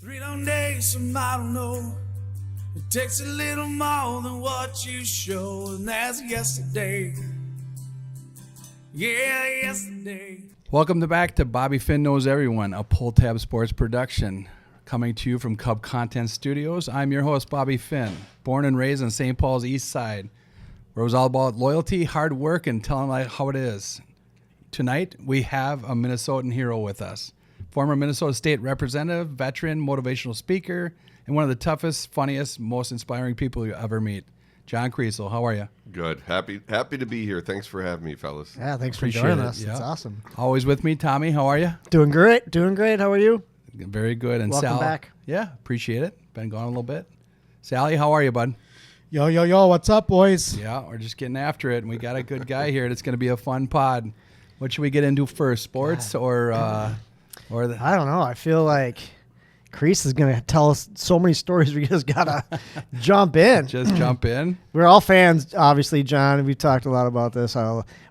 3 long days, some I don't know. It takes a little more than what you show, and that's yesterday. Yeah, yesterday. Welcome back to Bobby Finn Knows Everyone, a Pull Tab Sports production. Coming to you from Cub Content Studios, I'm your host, Bobby Finn. Born and raised on St. Paul's Eastside, where it was all about loyalty, hard work, and telling life how it is. Tonight, we have a Minnesotan hero with us. Former Minnesota State Representative, veteran, motivational speaker, and one of the toughest, funniest, most inspiring people you ever meet. John Kriesel, how are you? Good. Happy to be here. Thanks for having me, fellas. Yeah, thanks Appreciate for joining it. us. Yeah. It's awesome. Always with me, Tommy. How are you? Doing great. How are you? Very good. And Welcome Sal, back. Yeah, appreciate it. Been gone a little bit. Sally, how are you, bud? Yo, what's up, boys? Yeah, we're just getting after it, and we got a good guy here. It's going to be a fun pod. What should we get into first, sports or the? I don't know. I feel like Kreese is going to tell us so many stories. We just got to jump in. Just jump in. We're all fans, obviously, John. We've talked a lot about this.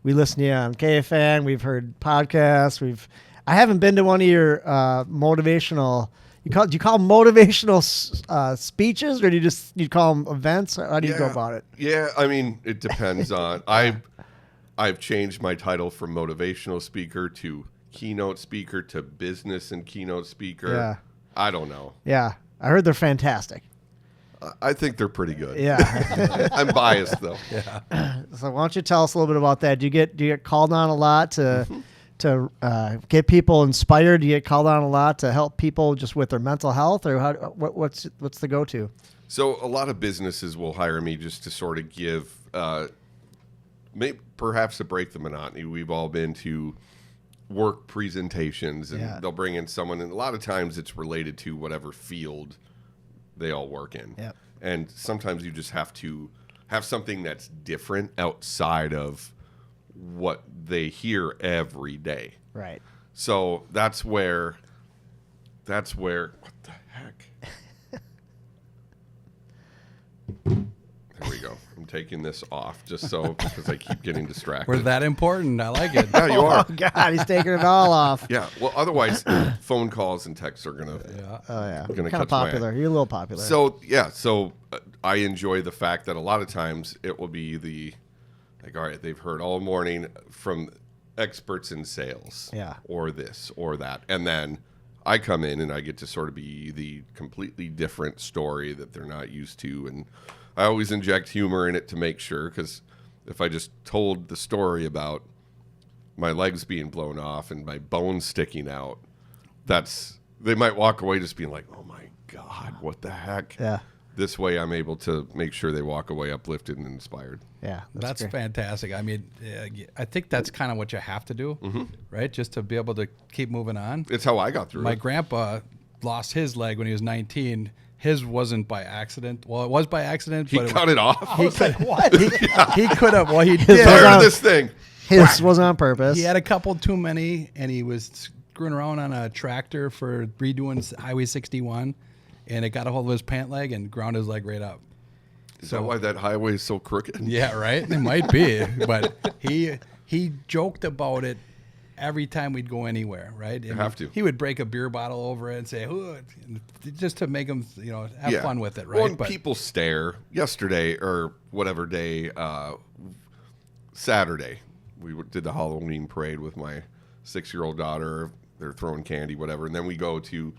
We listen to you on KFAN. We've heard podcasts. I haven't been to one of your motivational. Do you call them motivational speeches, or do you call them events? How do you go about it? Yeah, I mean, it depends on. I've changed my title from motivational speaker to keynote speaker to business and keynote speaker. Yeah. I don't know. Yeah, I heard they're fantastic. I think they're pretty good. Yeah. I'm biased though. Yeah. So why don't you tell us a little bit about that? Do you get called on a lot to get people inspired? Do you get called on a lot to help people just with their mental health, or what's the go-to? So a lot of businesses will hire me just to sort of give, perhaps to break the monotony. We've all been to work presentations, and they'll bring in someone, and a lot of times it's related to whatever field they all work in. Yep. And sometimes you just have to have something that's different outside of what they hear every day. Right. So that's where what the heck? There we go. I'm taking this off just so because I keep getting distracted. We're that important. I like it. Yeah, you are. Oh God, he's taking it all off. Yeah. Well, otherwise, phone calls and texts are gonna. Yeah. Oh yeah. Gonna Kind of catch my popular. You're a little popular. So yeah. So I enjoy the fact that a lot of times it will be all right, they've heard all morning from experts in sales. Yeah. Or this or that, and then I come in and I get to sort of be the completely different story that they're not used to, and I always inject humor in it to make sure, because if I just told the story about my legs being blown off and my bones sticking out, they might walk away just being like, oh my God, what the heck? Yeah. This way I'm able to make sure they walk away uplifted and inspired. Yeah. That's great. fantastic. I mean, I think that's kind of what you have to do, right? Just to be able to keep moving on. It's how I got through My it. grandpa lost his leg when he was 19. His wasn't by accident. Well, it was by accident. He but cut it off. He could, what? He could have. Well, he did. Tear this thing. His wasn't on purpose. He had a couple too many, and he was screwing around on a tractor for redoing Highway 61, and it got a hold of his pant leg and ground his leg right up. Is that why that highway is so crooked? Yeah, right? It might be. But he joked about it every time we'd go anywhere, right? You have to. He would break a beer bottle over it and say, "Ooh," just to make him, have fun with it, right? Well, and people stare. Yesterday, or whatever day, Saturday, we did the Halloween parade with my 6-year-old daughter. They're throwing candy, whatever. And then we go to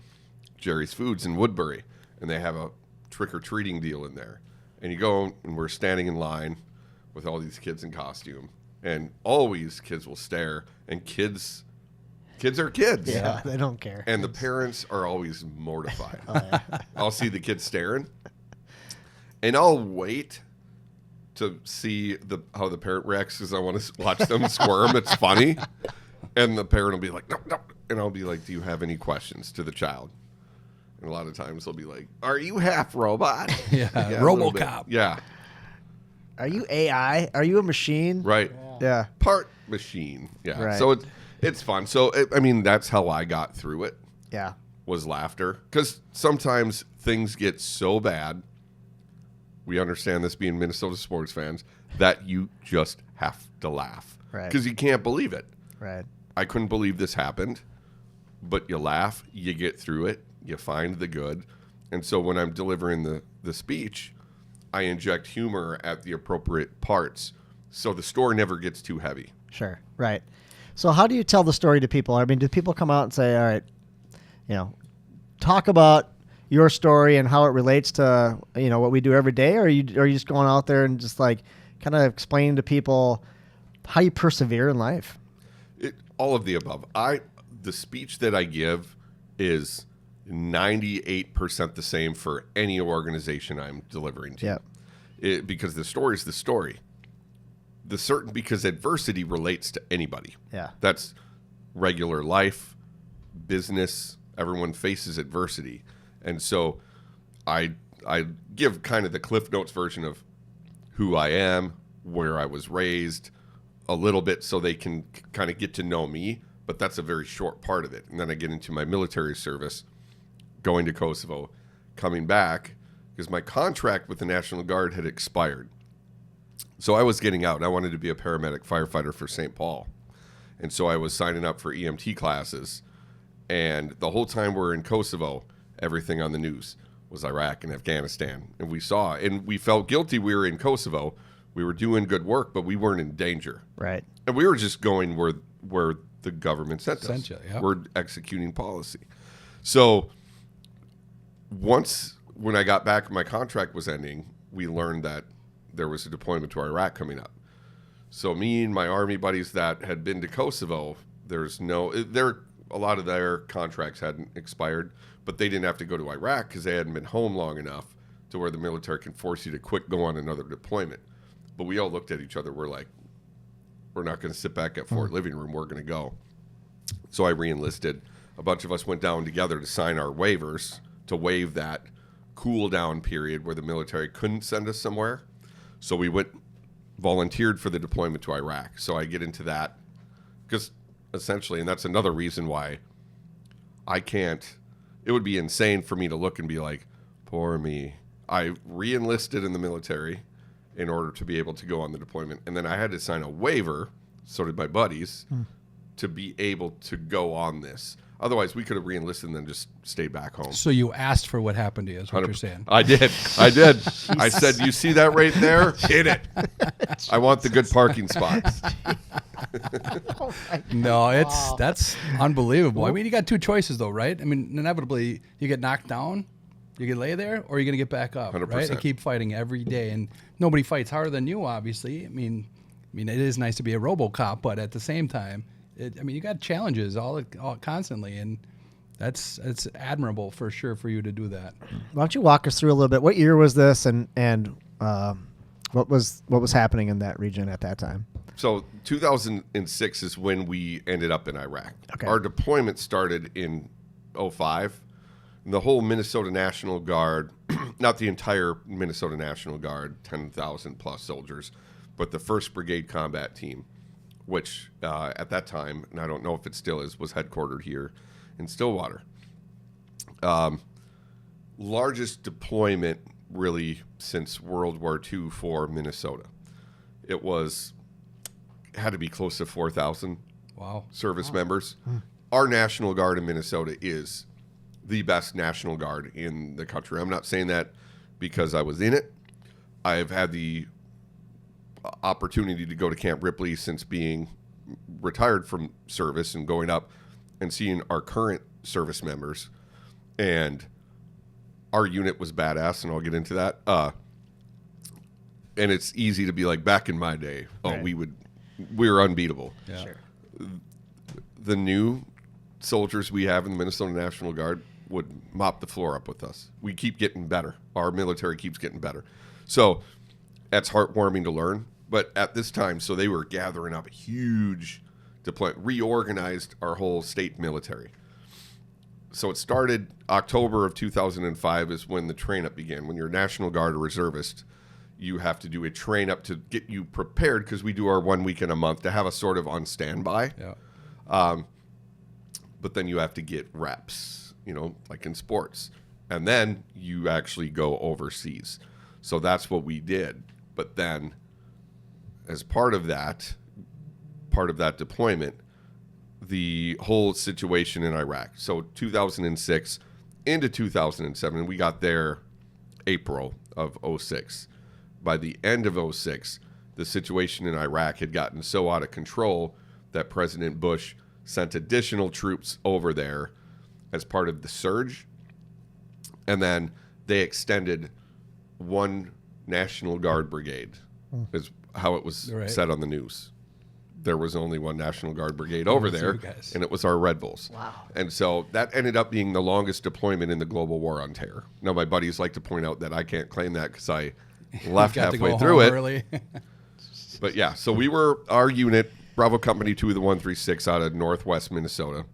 Jerry's Foods in Woodbury, and they have a trick-or-treating deal in there. And you go, and we're standing in line with all these kids in costume. And always kids will stare, and kids are kids. Yeah, they don't care. And the parents are always mortified. Oh, yeah. I'll see the kids staring, and I'll wait to see how the parent reacts because I want to watch them squirm. It's funny. And the parent will be like, no. And I'll be like, do you have any questions to the child? And a lot of times they'll be like, are you half robot? Yeah, a little bit. RoboCop. Yeah. Are you AI? Are you a machine? Right. Yeah. Part machine. Yeah. Right. So it's fun. So, that's how I got through it. Yeah. Was laughter. Because sometimes things get so bad, we understand this being Minnesota sports fans, that you just have to laugh. Right. Because you can't believe it. Right. I couldn't believe this happened, but you laugh, you get through it, you find the good. And so when I'm delivering the speech, I inject humor at the appropriate parts so the story never gets too heavy. Sure. Right. So how do you tell the story to people? I mean, do people come out and say, all right, talk about your story and how it relates to, what we do every day? Or are you just going out there and just like kind of explaining to people how you persevere in life? All of the above. The speech that I give is 98% the same for any organization I'm delivering to. Yep. Because the story is the story. Because adversity relates to anybody. Yeah. That's regular life, business. Everyone faces adversity. And so I give kind of the Cliff Notes version of who I am, where I was raised, a little bit so they can kind of get to know me, but that's a very short part of it. And then I get into my military service, going to Kosovo, coming back, because my contract with the National Guard had expired. So I was getting out, and I wanted to be a paramedic firefighter for St. Paul. And so I was signing up for EMT classes, and the whole time we're in Kosovo, everything on the news was Iraq and Afghanistan. And we saw, and we felt guilty we were in Kosovo. We were doing good work, but we weren't in danger. Right. And we were just going where the government sent us. Yeah. We're executing policy. So when I got back, my contract was ending, we learned that there was a deployment to Iraq coming up. So me and my Army buddies that had been to Kosovo, a lot of their contracts hadn't expired, but they didn't have to go to Iraq because they hadn't been home long enough to where the military can force you to go on another deployment. But we all looked at each other. We're like, we're not going to sit back at Fort Living Room. We're going to go. So I re-enlisted. A bunch of us went down together to sign our waivers to waive that cool down period where the military couldn't send us somewhere. So we volunteered for the deployment to Iraq. So I get into that because essentially, and that's another reason why it would be insane for me to look and be like, poor me. I re-enlisted in the military in order to be able to go on the deployment. And then I had to sign a waiver, so did my buddies, to be able to go on this. Otherwise, we could have re-enlisted and then just stayed back home. So you asked for what happened to you, is what you're saying. I did. I said, you see that right there? Hit it. I want the good parking spots. No, that's unbelievable. I mean, you got two choices, though, right? I mean, inevitably, you get knocked down, you can lay there, or you're going to get back up, 100%. right? And keep fighting every day. And nobody fights harder than you, obviously. I mean, it is nice to be a RoboCop, but at the same time, you got challenges all constantly, and it's admirable for sure for you to do that. Why don't you walk us through a little bit? What year was this, and what was happening in that region at that time? So 2006 is when we ended up in Iraq. Okay. Our deployment started in 2005. The whole Minnesota National Guard, not the entire Minnesota National Guard, 10,000 plus soldiers, but the 1st Brigade Combat Team, which at that time, and I don't know if it still is, was headquartered here in Stillwater. Largest deployment really since World War II for Minnesota. It had to be close to 4,000 service members. Our National Guard in Minnesota is the best National Guard in the country. I'm not saying that because I was in it. I've had the opportunity to go to Camp Ripley since being retired from service and going up and seeing our current service members, and our unit was badass, and I'll get into that. And it's easy to be like, back in my day, Right. we were unbeatable. Yeah. Sure. The new soldiers we have in the Minnesota National Guard would mop the floor up with us. We keep getting better. Our military keeps getting better. So that's heartwarming to learn. But at this time, so they were gathering up a huge deployment, reorganized our whole state military. So it started October of 2005 is when the train up began. When you're National Guard or reservist, you have to do a train up to get you prepared, because we do our 1 weekend a month to have a sort of on standby. Yeah. But then you have to get reps, like in sports. And then you actually go overseas. So that's what we did. But then as part of that deployment, the whole situation in Iraq. So 2006, into 2007. We got there April of 06. By the end of 06, the situation in Iraq had gotten so out of control that President Bush sent additional troops over there as part of the surge. And then they extended one National Guard brigade, is how it was said on the news. There was only one National Guard brigade over there, and it was our Red Bulls. Wow. And so that ended up being the longest deployment in the global war on terror. Now, my buddies like to point out that I can't claim that because I left halfway through it. Early. But yeah, so we were, our unit, Bravo Company 2 of the 136 out of Northwest Minnesota.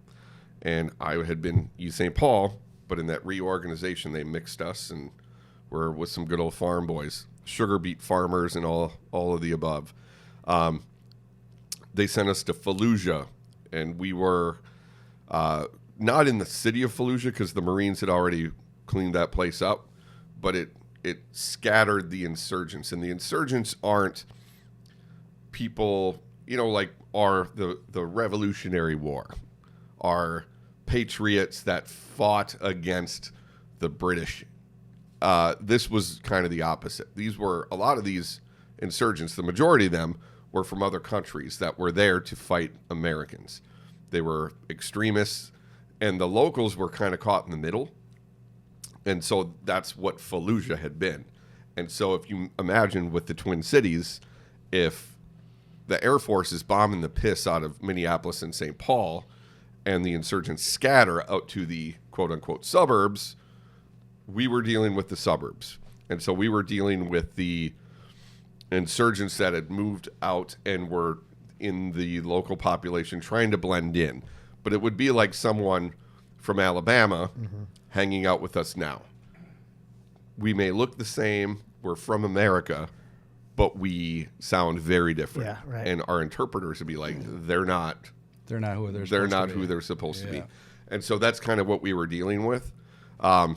And I had been East St. Paul, but in that reorganization, they mixed us and we're with some good old farm boys, sugar beet farmers and all of the above. They sent us to Fallujah, and we were not in the city of Fallujah because the Marines had already cleaned that place up, but it scattered the insurgents. And the insurgents aren't people, like are the Revolutionary War, are patriots that fought against the British. This was kind of the opposite. A lot of these insurgents, the majority of them, were from other countries that were there to fight Americans. They were extremists, and the locals were kind of caught in the middle. And so that's what Fallujah had been. And so if you imagine with the Twin Cities, if the Air Force is bombing the piss out of Minneapolis and St. Paul, and the insurgents scatter out to the quote-unquote suburbs, we were dealing with the suburbs. And so we were dealing with the insurgents that had moved out and were in the local population trying to blend in. But it would be like someone from Alabama hanging out with us now. We may look the same, we're from America, but we sound very different. Yeah, right. And our interpreters would be like, they're not who they're supposed to be. And so that's kind of what we were dealing with. When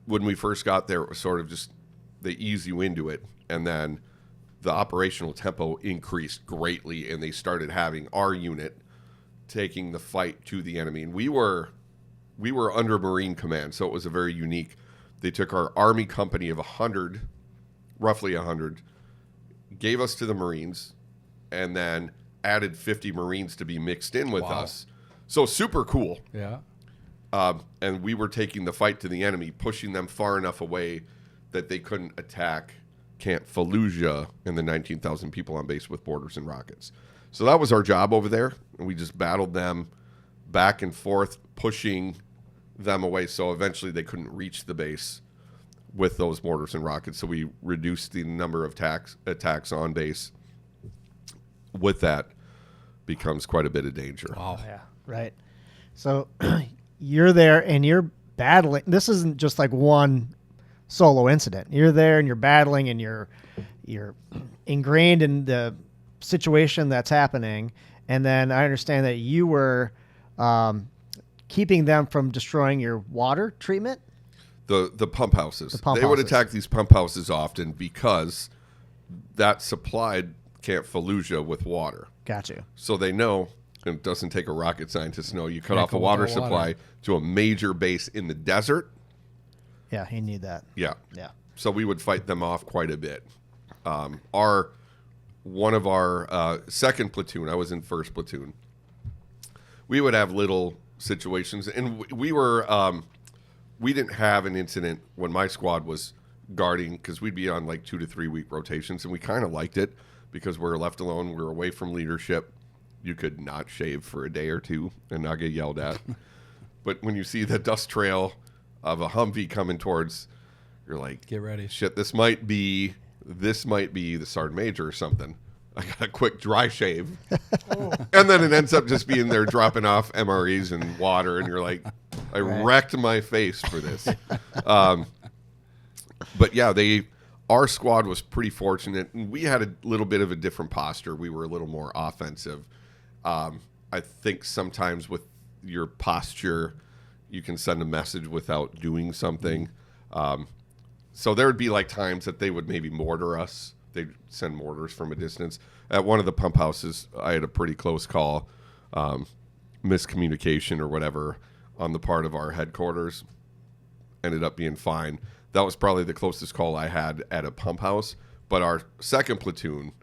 we first got there, it was sort of just they ease you into it. And then the operational tempo increased greatly, and they started having our unit taking the fight to the enemy. And we were under Marine command, so it was a very unique. They took our Army company of 100, roughly 100, gave us to the Marines, and then added 50 Marines to be mixed in with us. So super cool. Yeah. And we were taking the fight to the enemy, pushing them far enough away that they couldn't attack Camp Fallujah and the 19,000 people on base with mortars and rockets. So that was our job over there, and we just battled them back and forth, pushing them away. So eventually they couldn't reach the base with those mortars and rockets. So we reduced the number of attacks on base. With that becomes quite a bit of danger. Wow. Yeah, right. So you're there and you're battling. This isn't just like one solo incident. You're there and you're battling and you're ingrained in the situation that's happening. And then I understand that you were keeping them from destroying your water treatment. The pump houses. Would Would attack these pump houses often because that supplied Camp Fallujah with water. Got you. So they know, and it doesn't take a rocket scientist to know, you cut off a water supply to a major base in the desert. Yeah, he knew that. Yeah. Yeah. So we would fight them off quite a bit. One of our second platoon, I was in first platoon, we would have little situations, and we didn't have an incident when my squad was guarding, because we'd be on like 2 to 3 week rotations, and we kind of liked it because we're left alone. We're away from leadership. You could not shave for a day or two and not get yelled at. But when you see the dust trail of a Humvee coming towards, you're like, get ready. Shit, this might be the Sergeant Major or something. I got a quick dry shave. And then it ends up just being there dropping off MREs and water, and you're like, I wrecked my face for this. But yeah, our squad was pretty fortunate, and we had a little bit of a different posture. We were a little more offensive. I think sometimes with your posture, you can send a message without doing something. So there would be like times that they would maybe mortar us. They'd send mortars from a distance. At one of the pump houses, I had a pretty close call, miscommunication or whatever on the part of our headquarters. Ended up being fine. That was probably the closest call I had at a pump house. But our second platoon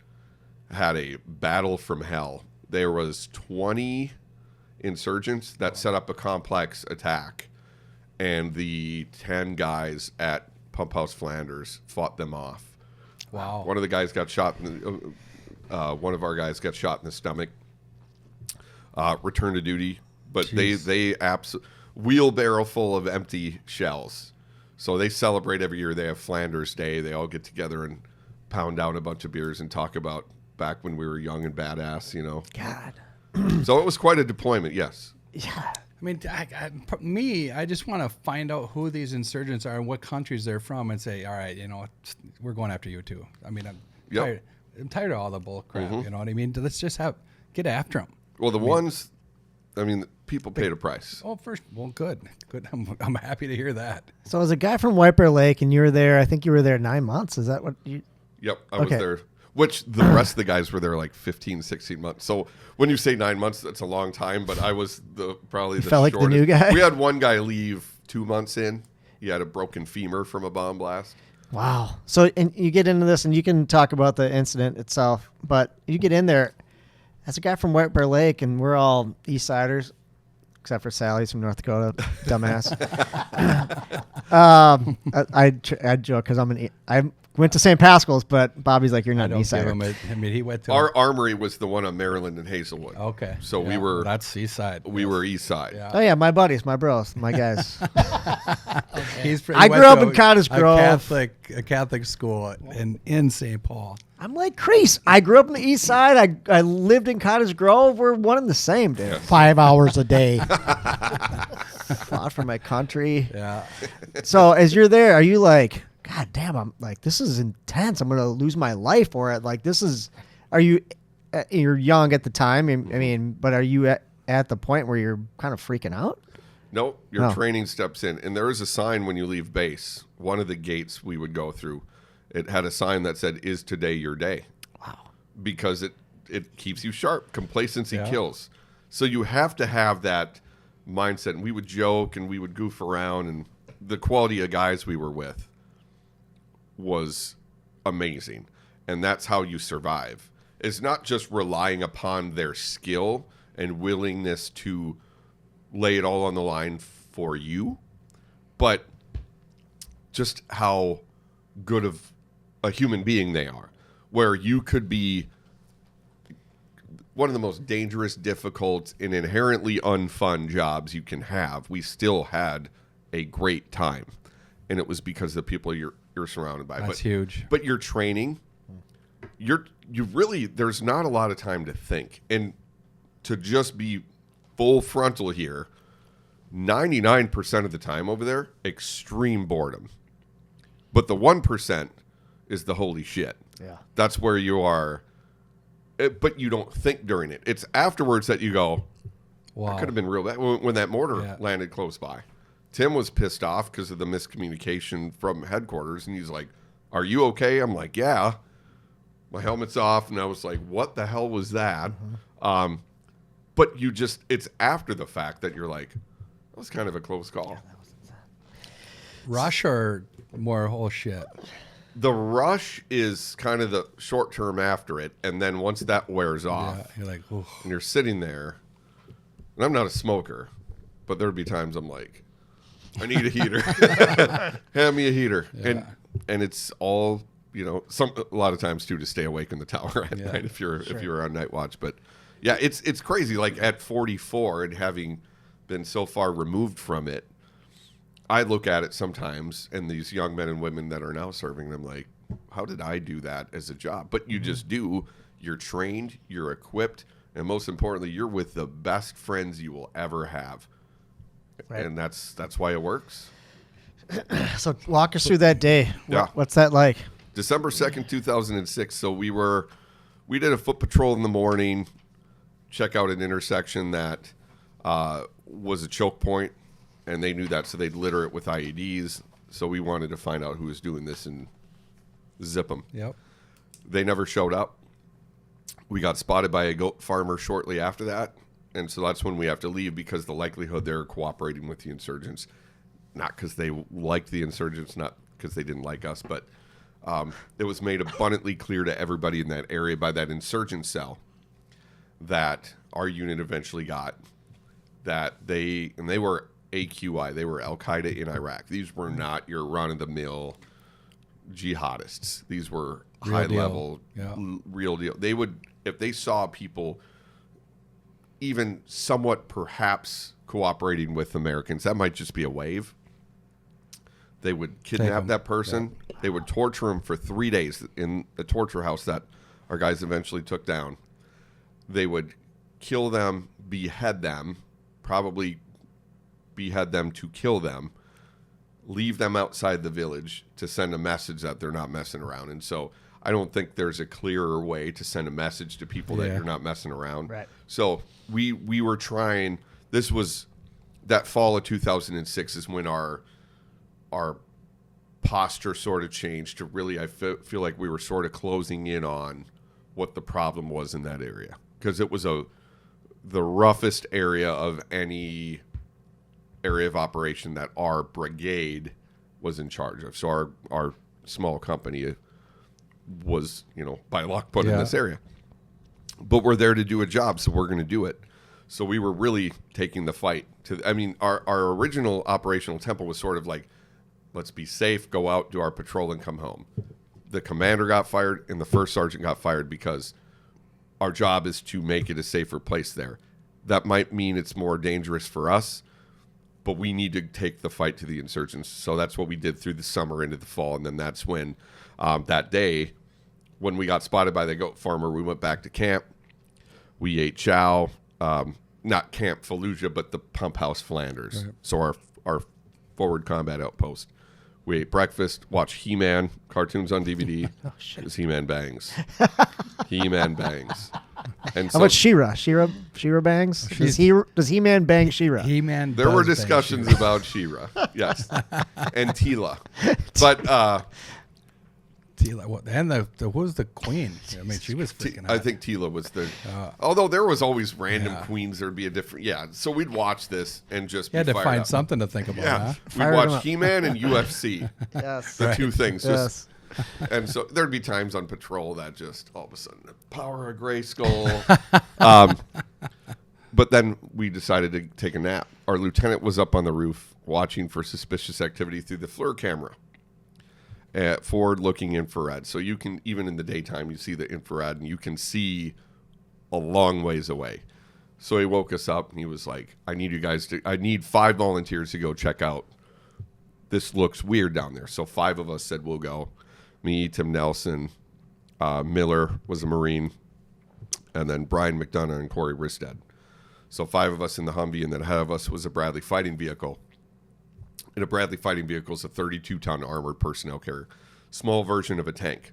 had a battle from hell. There was 20 insurgents that set up a complex attack, and the 10 guys at Pump House Flanders fought them off. Wow. One of the guys got shot. One of our guys got shot in the stomach. Returned to duty, but Jeez. they wheelbarrow full of empty shells. So they celebrate every year. They have Flanders Day. They all get together and pound down a bunch of beers and talk about back when we were young and badass, you know. God. So it was quite a deployment, yes. Yeah. I mean, I just want to find out who these insurgents are and what countries they're from, and say, all right, you know, we're going after you too. I mean, I'm tired of all the bull crap. You know what I mean? Let's just get after them. Well, people paid a price. Oh, good. I'm happy to hear that. So as a guy from White Bear Lake, and you were there, I think you were there 9 months. Is that what you? Yep, I was there. Which the rest of the guys were there like 15, 16 months. So when you say 9 months, that's a long time. But I was probably the felt like the new guy? We had one guy leave 2 months in. He had a broken femur from a bomb blast. Wow. So and you get into this, and you can talk about the incident itself, but you get in there as a guy from White Bear Lake, and we're all Eastsiders, except for Sally's from North Dakota, dumbass. I joke because I went to St. Pascal's, but Bobby's like, you're not an Eastsider. I mean, he went to Our armory was the one on Maryland and Hazelwood. Okay. So Yeah, we were that's Eastside. we were Eastside. Yeah. Oh yeah, my buddies, my bros, my guys. I grew up in Cottage Grove. A Catholic school in St. Paul. I'm like Kriesel. I grew up on the East Side. I lived in Cottage Grove. We're one and the same, dude. 5 hours a day. Fought for my country. Yeah. So as you're there, are you like, God damn, I'm like, this is intense. I'm gonna lose my life for it. Like, this is. Are you? You're young at the time. I mean, but are you at the point where you're kind of freaking out? Nope, your No. training steps in. And there is a sign when you leave base. One of the gates we would go through, it had a sign that said, "Is today your day?" Wow. Because it keeps you sharp. Complacency Yeah. kills. So you have to have that mindset. And we would joke and we would goof around, and the quality of guys we were with was amazing. And that's how you survive. It's not just relying upon their skill and willingness to lay it all on the line for you, but just how good of a human being they are, where you could be one of the most dangerous, difficult, and inherently unfun jobs you can have. We still had a great time, and it was because of the people you're surrounded by. That's huge. But your training, you really, there's not a lot of time to think, and to just be full frontal here, 99% of the time over there, extreme boredom. But the 1% is the holy shit. Yeah. That's where you are, but you don't think during it. It's afterwards that you go, Wow. that could have been real bad. When that mortar Yeah. landed close by. Tim was pissed off because of the miscommunication from headquarters, and he's like, "Are you okay?" I'm like, "Yeah." My helmet's off, and I was like, "What the hell was that?" But it's after the fact that you're like, that was kind of a close call. Rush or more whole shit? The rush is kind of the short term after it, and then once that wears off, Yeah, you're like, oof. and you're sitting there, and I'm not a smoker, but there would be times I'm like, I need a heater. Hand me a heater. Yeah. And it's all, a lot of times too to stay awake in the tower at Yeah. night if you're on night watch. But yeah, it's crazy. Like at 44 and having been so far removed from it, I look at it sometimes, and these young men and women that are now serving, I'm like, how did I do that as a job? But you just do. You're trained, you're equipped, and most importantly, you're with the best friends you will ever have. Right. And that's why it works. So walk us through that day. Yeah. What's that like? December 2nd, 2006. So we did a foot patrol in the morning, check out an intersection that was a choke point, and they knew that, so they'd litter it with IEDs. So we wanted to find out who was doing this and zip them. Yep. They never showed up. We got spotted by a goat farmer shortly after that, And so that's when we have to leave, because the likelihood they're cooperating with the insurgents, not because they liked the insurgents, not because they didn't like us, but it was made abundantly clear to everybody in that area by that insurgent cell that our unit eventually got, that they were AQI, they were Al-Qaeda in Iraq. These were not your run-of-the-mill jihadists. These were high-level, real deal. They would, if they saw people even somewhat perhaps cooperating with Americans, that might just be a wave. They would kidnap that person. Yeah. They would torture him for 3 days in the torture house that our guys eventually took down. They would kill them, behead them, probably behead them to kill them, leave them outside the village to send a message that they're not messing around. And so I don't think there's a clearer way to send a message to people that you're not messing around. Right. So we were trying, this was, that fall of 2006 is when our posture sort of changed to really, I feel like we were sort of closing in on what the problem was in that area. Because it was the roughest area of any area of operation that our brigade was in charge of. So our small company was, by luck put in this area. But we're there to do a job, so we're going to do it. So we were really taking the fight to, our original operational tempo was sort of like, let's be safe, go out, do our patrol, and come home. The commander got fired, and the first sergeant got fired because our job is to make it a safer place there. That might mean it's more dangerous for us, but we need to take the fight to the insurgents. So that's what we did through the summer into the fall. And then that's when, that day, when we got spotted by the goat farmer, we went back to camp. We ate chow, not Camp Fallujah, but the Pump House Flanders. Right. So our forward combat outpost. We ate breakfast, watched He-Man cartoons on DVD. Oh, shit. Because He-Man bangs. He-Man bangs. And how about She-Ra? She-Ra bangs? Does He-Man bang She-Ra? He-Man. There were discussions about She-Ra. Yes. And Tila. But Tila, and who was the queen? She was freaking out. I think Tila was the. Although there was always random queens, there'd be a different. Yeah, so we'd watch this and just. You had to find up. something to think about. Yeah, huh? We'd watch He-Man and UFC. Yes, the two things. Just, and so there'd be times on patrol that just all of a sudden the power of Grayskull. But then we decided to take a nap. Our lieutenant was up on the roof watching for suspicious activity through the FLIR camera. Forward-looking infrared. So you can, even in the daytime, you see the infrared, and you can see a long ways away. So he woke us up, and he was like, I need 5 volunteers to go check out. This looks weird down there. So 5 of us said we'll go. Me, Tim Nelson, Miller was a Marine, and then Brian McDonough and Corey Risted. So 5 of us in the Humvee, and then ahead of us was a Bradley fighting vehicle. And a Bradley fighting vehicle is a 32-ton armored personnel carrier. Small version of a tank.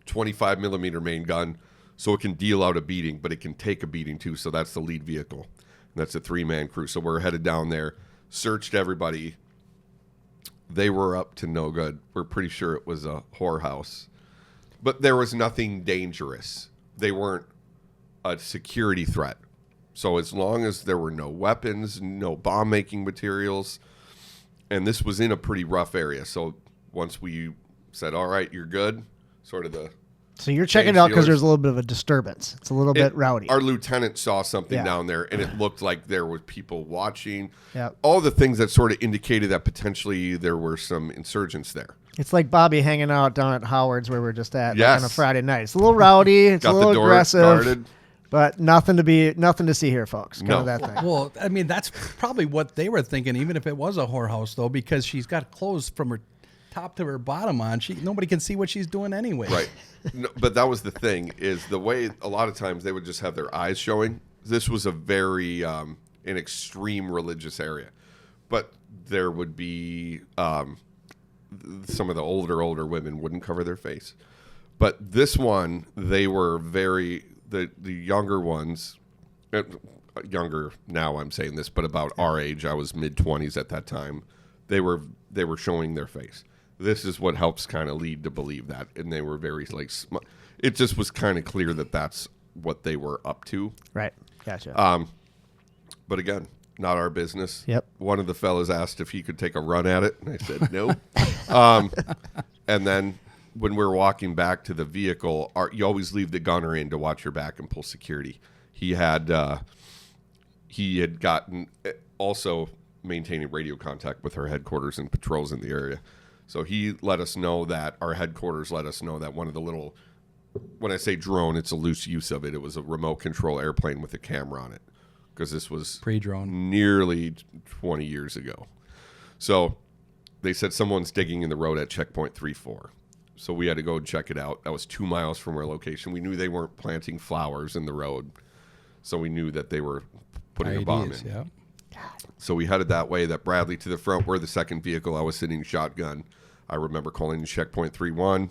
25 millimeter main gun, so it can deal out a beating, but it can take a beating too, so that's the lead vehicle. And that's a 3-man crew. So we're headed down there, searched everybody. They were up to no good. We're pretty sure it was a whorehouse. But there was nothing dangerous. They weren't a security threat. So as long as there were no weapons, no bomb-making materials, and this was in a pretty rough area. So once we said, all right, you're good, sort of the... So you're checking it out because there's a little bit of a disturbance. It's a little bit rowdy. Our lieutenant saw something down there, and it looked like there were people watching. Yep. All the things that sort of indicated that potentially there were some insurgents there. It's like Bobby hanging out down at Howard's where we're just at yes. on a Friday night. It's a little rowdy. It's a little aggressive. Guarded. But nothing to see here, folks. Kind of that thing. Well, that's probably what they were thinking, even if it was a whorehouse, though, because she's got clothes from her top to her bottom on. Nobody can see what she's doing anyway. Right. No, but that was the thing, is the way a lot of times they would just have their eyes showing. This was a very an extreme religious area. But there would be some of the older women wouldn't cover their face. But this one, they were very... The younger ones, younger now I'm saying this, but about our age, I was mid-20s at that time, they were showing their face. This is what helps kind of lead to believe that. And they were very, it just was kind of clear that that's what they were up to. Right. Gotcha. But again, not our business. Yep. One of the fellas asked if he could take a run at it, and I said no. And then when we're walking back to the vehicle, you always leave the gunner in to watch your back and pull security. He had gotten also maintaining radio contact with our headquarters and patrols in the area. So he let us know that our headquarters let us know that one of the little, when I say drone, it's a loose use of it. It was a remote control airplane with a camera on it, because this was Pre-drone. nearly 20 years ago. So they said someone's digging in the road at checkpoint 3-4. So we had to go and check it out. That was 2 miles from our location. We knew they weren't planting flowers in the road, so we knew that they were putting a bomb in. Yeah. So we headed that way, that Bradley to the front. We're the second vehicle. I was sitting shotgun. I remember calling in checkpoint 3-1,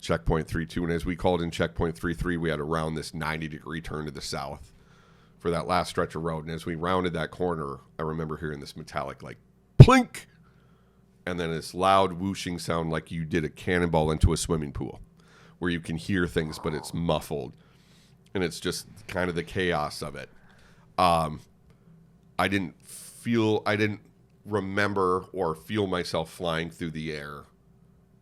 checkpoint 3-2, and as we called in checkpoint 3-3, we had to round this 90-degree turn to the south for that last stretch of road. And as we rounded that corner, I remember hearing this metallic, like, plink, and then this loud whooshing sound like you did a cannonball into a swimming pool, where you can hear things, but it's muffled. And it's just kind of the chaos of it. I didn't remember or feel myself flying through the air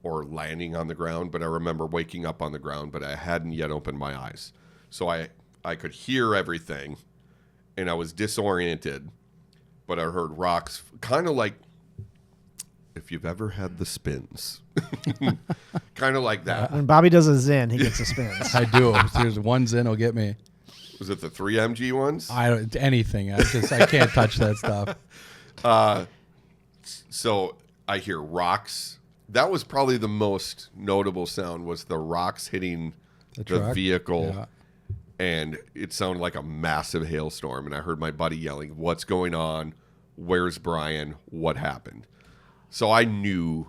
or landing on the ground, but I remember waking up on the ground, but I hadn't yet opened my eyes. So I could hear everything, and I was disoriented, but I heard rocks, kind of like, if you've ever had the spins, kind of like that. When Bobby does a zen, he gets the spins. I do. There's one Zen will get me. Was it the 3MG ones? I don't anything. I can't touch that stuff. So I hear rocks. That was probably the most notable sound, was the rocks hitting the truck? vehicle. Yeah. And it sounded like a massive hailstorm. And I heard my buddy yelling, "What's going on? Where's Brian? What happened?" So I knew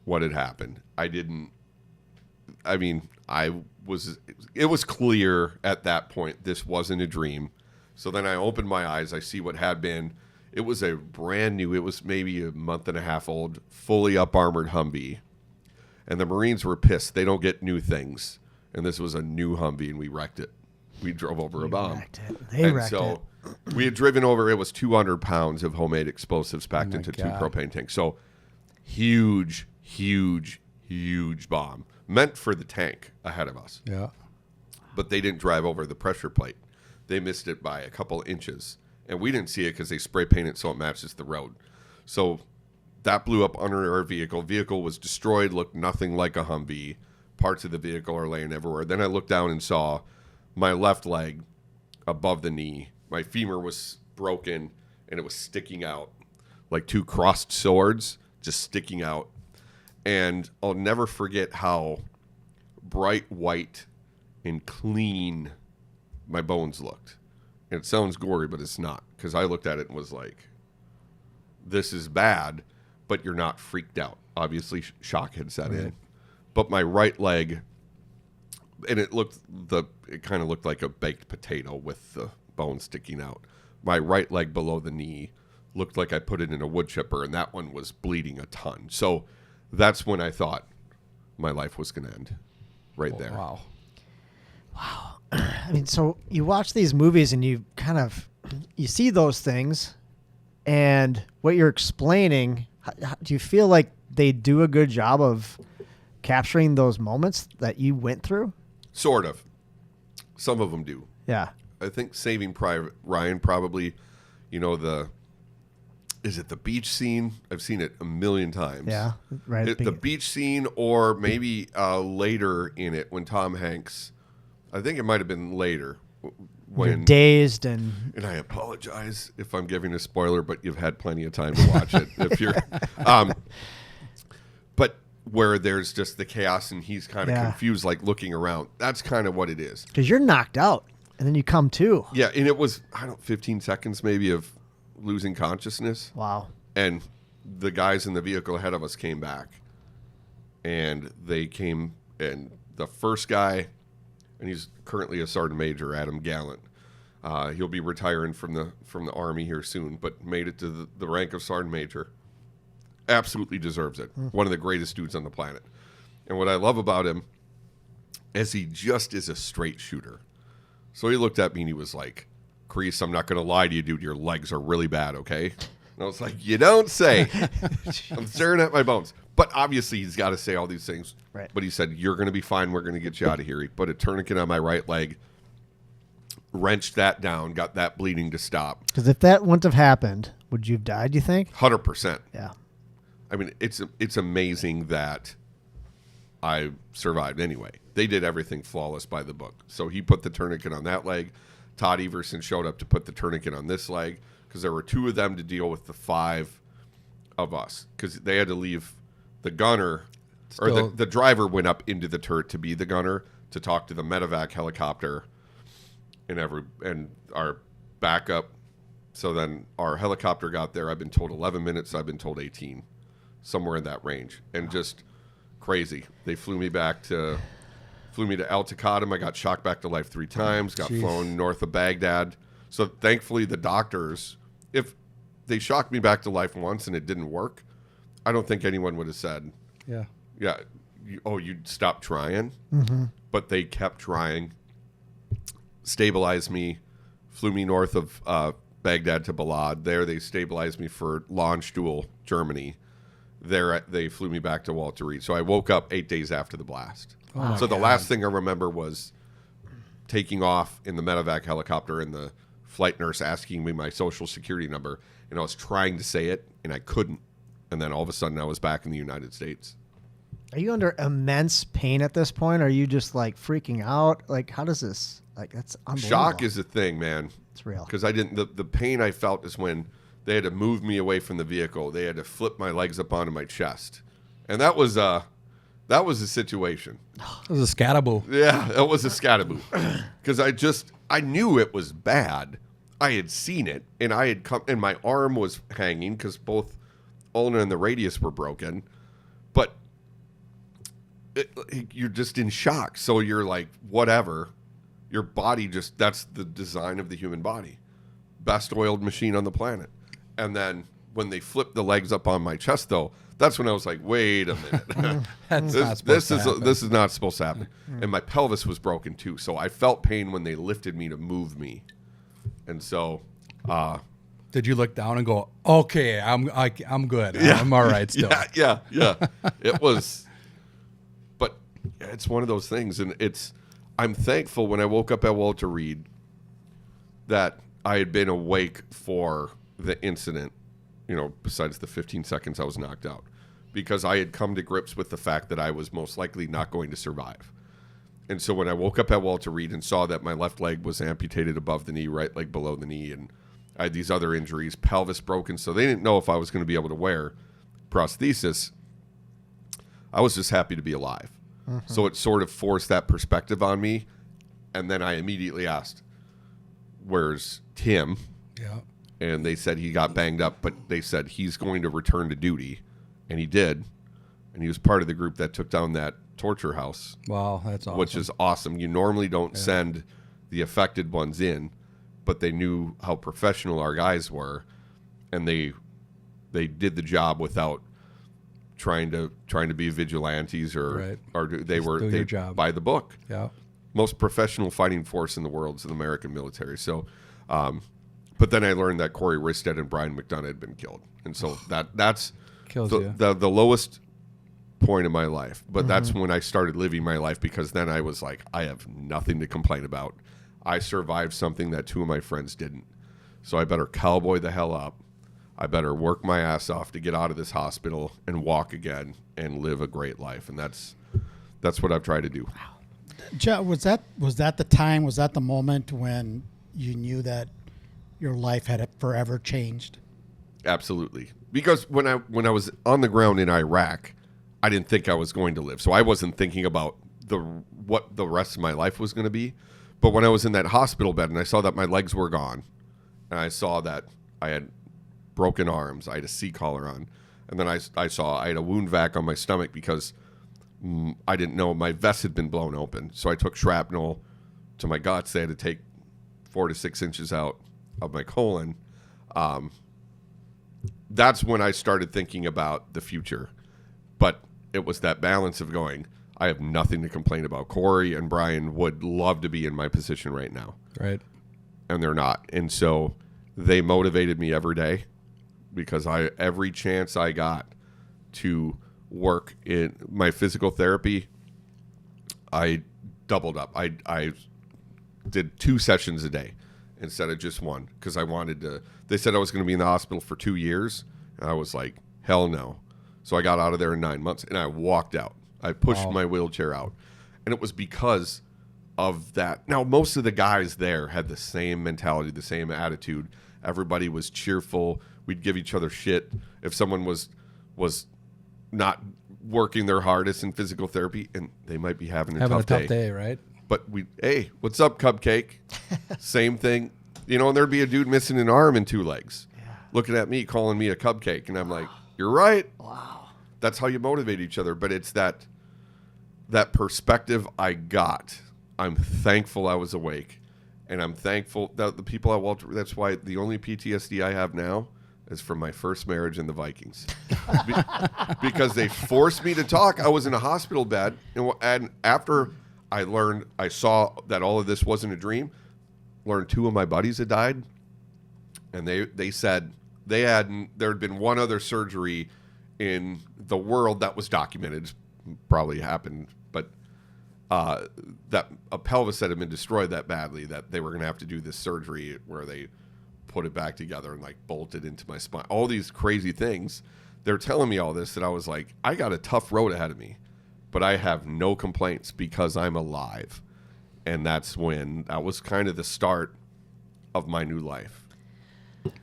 what had happened. It was clear at that point this wasn't a dream. So then I opened my eyes. I see what had been. It was a brand new, it was maybe a month and a half old, fully up armored Humvee. And the Marines were pissed. They don't get new things. And this was a new Humvee, and we wrecked it. We drove over a bomb. They wrecked it. We had driven over, it was 200 pounds of homemade explosives packed into God. 2 propane tanks. So huge, huge, huge bomb. Meant for the tank ahead of us. Yeah. But they didn't drive over the pressure plate. They missed it by a couple inches. And we didn't see it because they spray painted so it matches the road. So that blew up under our vehicle. Vehicle was destroyed, looked nothing like a Humvee. Parts of the vehicle are laying everywhere. Then I looked down and saw my left leg above the knee. My femur was broken, and it was sticking out like 2 crossed swords, just sticking out. And I'll never forget how bright white and clean my bones looked. And it sounds gory, but it's not, because I looked at it and was like, this is bad, but you're not freaked out. Obviously, shock had set in. But my right leg, and it kind of looked like a baked potato with the bone sticking out. My right leg below the knee looked like I put it in a wood chipper, and that one was bleeding a ton. So that's when I thought my life was going to end, right there. Wow. I mean, so you watch these movies and you see those things, and what you're explaining, do you feel like they do a good job of capturing those moments that you went through? Sort of. Some of them do. Yeah. I think Saving Private Ryan probably, is it the beach scene? I've seen it a million times. Yeah. Right. The beach scene, or maybe later in it when Tom Hanks, I think it might have been later. You're dazed and I apologize if I'm giving a spoiler, but you've had plenty of time to watch it. If you're, but where there's just the chaos and he's kind of confused, like looking around. That's kind of what it is. Because you're knocked out, and then you come to. Yeah, and it was 15 seconds maybe of losing consciousness. Wow. And the guys in the vehicle ahead of us came back, and they came, and the first guy, and he's currently a sergeant major, Adam Gallant. He'll be retiring from the Army here soon, but made it to the rank of sergeant major. Absolutely deserves it. One of the greatest dudes on the planet. And what I love about him is he just is a straight shooter. So he looked at me and he was like, Kreese, I'm not going to lie to you, dude. Your legs are really bad, okay? And I was like, you don't say. I'm staring at my bones. But obviously, he's got to say all these things. Right. But he said, you're going to be fine. We're going to get you out of here. He put a tourniquet on my right leg, wrenched that down, got that bleeding to stop. Because if that wouldn't have happened, would you have died, do you think? 100%. Yeah. I mean, it's amazing that I survived anyway. They did everything flawless by the book. So he put the tourniquet on that leg. Todd Everson showed up to put the tourniquet on this leg because there were 2 of them to deal with the 5 of us because they had to leave the gunner or the driver went up into the turret to be the gunner to talk to the medevac helicopter and our backup. So then our helicopter got there. I've been told 11 minutes. I've been told 18, somewhere in that range, and just crazy. They flew me to El Taqaddum. I got shocked back to life 3 times. Got flown north of Baghdad. So thankfully, the doctors, if they shocked me back to life once and it didn't work, I don't think anyone would have said, yeah, you'd stop trying. Mm-hmm. But they kept trying, stabilized me, flew me north of Baghdad to Balad. There they stabilized me for Landstuhl, Germany. There they flew me back to Walter Reed. So I woke up 8 days after the blast. Oh so the last thing I remember was taking off in the medevac helicopter and the flight nurse asking me my social security number. And I was trying to say it, and I couldn't. And then all of a sudden I was back in the United States. Are you under immense pain at this point? Are you just like freaking out? Like, how does this, like, that's unbelievable. Shock is a thing, man. It's real. Because I didn't, the pain I felt is when they had to move me away from the vehicle. They had to flip my legs up onto my chest. And that was a situation. It was a scattaboo. Yeah, that was a scattaboo. Because I knew it was bad. I had seen it, and I had come, and my arm was hanging because both ulna and the radius were broken. But you're just in shock. So you're like, whatever. Your body that's the design of the human body. Best oiled machine on the planet. And then when they flipped the legs up on my chest, though, that's when I was like, wait a minute. This is not supposed to happen. And my pelvis was broken too. So I felt pain when they lifted me to move me. And so did you look down and go, okay, I'm good. Yeah. I'm all right still. Yeah. It was, but it's one of those things. And I'm thankful when I woke up at Walter Reed that I had been awake for the incident, besides the 15 seconds I was knocked out, because I had come to grips with the fact that I was most likely not going to survive. And so when I woke up at Walter Reed and saw that my left leg was amputated above the knee, right leg below the knee, and I had these other injuries, pelvis broken, so they didn't know if I was going to be able to wear prosthesis, I was just happy to be alive. Mm-hmm. So it sort of forced that perspective on me. And then I immediately asked, where's Tim? Yeah. And they said he got banged up, but they said he's going to return to duty. And he did. And he was part of the group that took down that torture house. Wow, that's awesome. Which is awesome. You normally don't send the affected ones in, but they knew how professional our guys were, and they did the job without trying to be vigilantes or they were by the book. Yeah. Most professional fighting force in the world is the American military. So, but then I learned that Corey Risted and Brian McDonough had been killed, and so that's the lowest point in my life. But that's when I started living my life, because then I was like, I have nothing to complain about. I survived something that 2 of my friends didn't, so I better cowboy the hell up. I better work my ass off to get out of this hospital and walk again and live a great life, and that's what I've tried to do. Joe, was that the time? Was that the moment when you knew that your life had forever changed? Absolutely. Because when I was on the ground in Iraq, I didn't think I was going to live. So I wasn't thinking about what the rest of my life was going to be. But when I was in that hospital bed and I saw that my legs were gone, and I saw that I had broken arms, I had a C-collar on, and then I saw I had a wound vac on my stomach because I didn't know my vest had been blown open. So I took shrapnel to my guts. They had to take 4 to 6 inches out of my colon. That's when I started thinking about the future. But it was that balance of going, I have nothing to complain about. Corey and Brian would love to be in my position right now. Right. and they're not. And so they motivated me every day because every chance I got to work in my physical therapy, I doubled up. I did 2 sessions a day instead of just one because I wanted to. They said I was going to be in the hospital for 2 years, and I was like, hell no. So I got out of there in 9 months, and I walked out. I pushed my wheelchair out, and it was because of that. Now, most of the guys there had the same mentality, the same attitude. Everybody was cheerful. We'd give each other shit if someone was not working their hardest in physical therapy, and they might be having a tough day, right? But hey, what's up, Cupcake? Same thing. And there'd be a dude missing an arm and 2 legs looking at me, calling me a cupcake. And I'm like, you're right. Wow. That's how you motivate each other. But it's that perspective I got. I'm thankful I was awake. And I'm thankful that the people at Walter, that's why the only PTSD I have now is from my first marriage in the Vikings. Because they forced me to talk. I was in a hospital bed. And after I saw that all of this wasn't a dream, learned 2 of my buddies had died. And they said there had been one other surgery in the world that was documented, probably happened, but that a pelvis that had been destroyed that badly that they were going to have to do this surgery where they put it back together and like bolted into my spine. All these crazy things. They're telling me all this, and I was like, I got a tough road ahead of me, but I have no complaints because I'm alive. And that was kind of the start of my new life.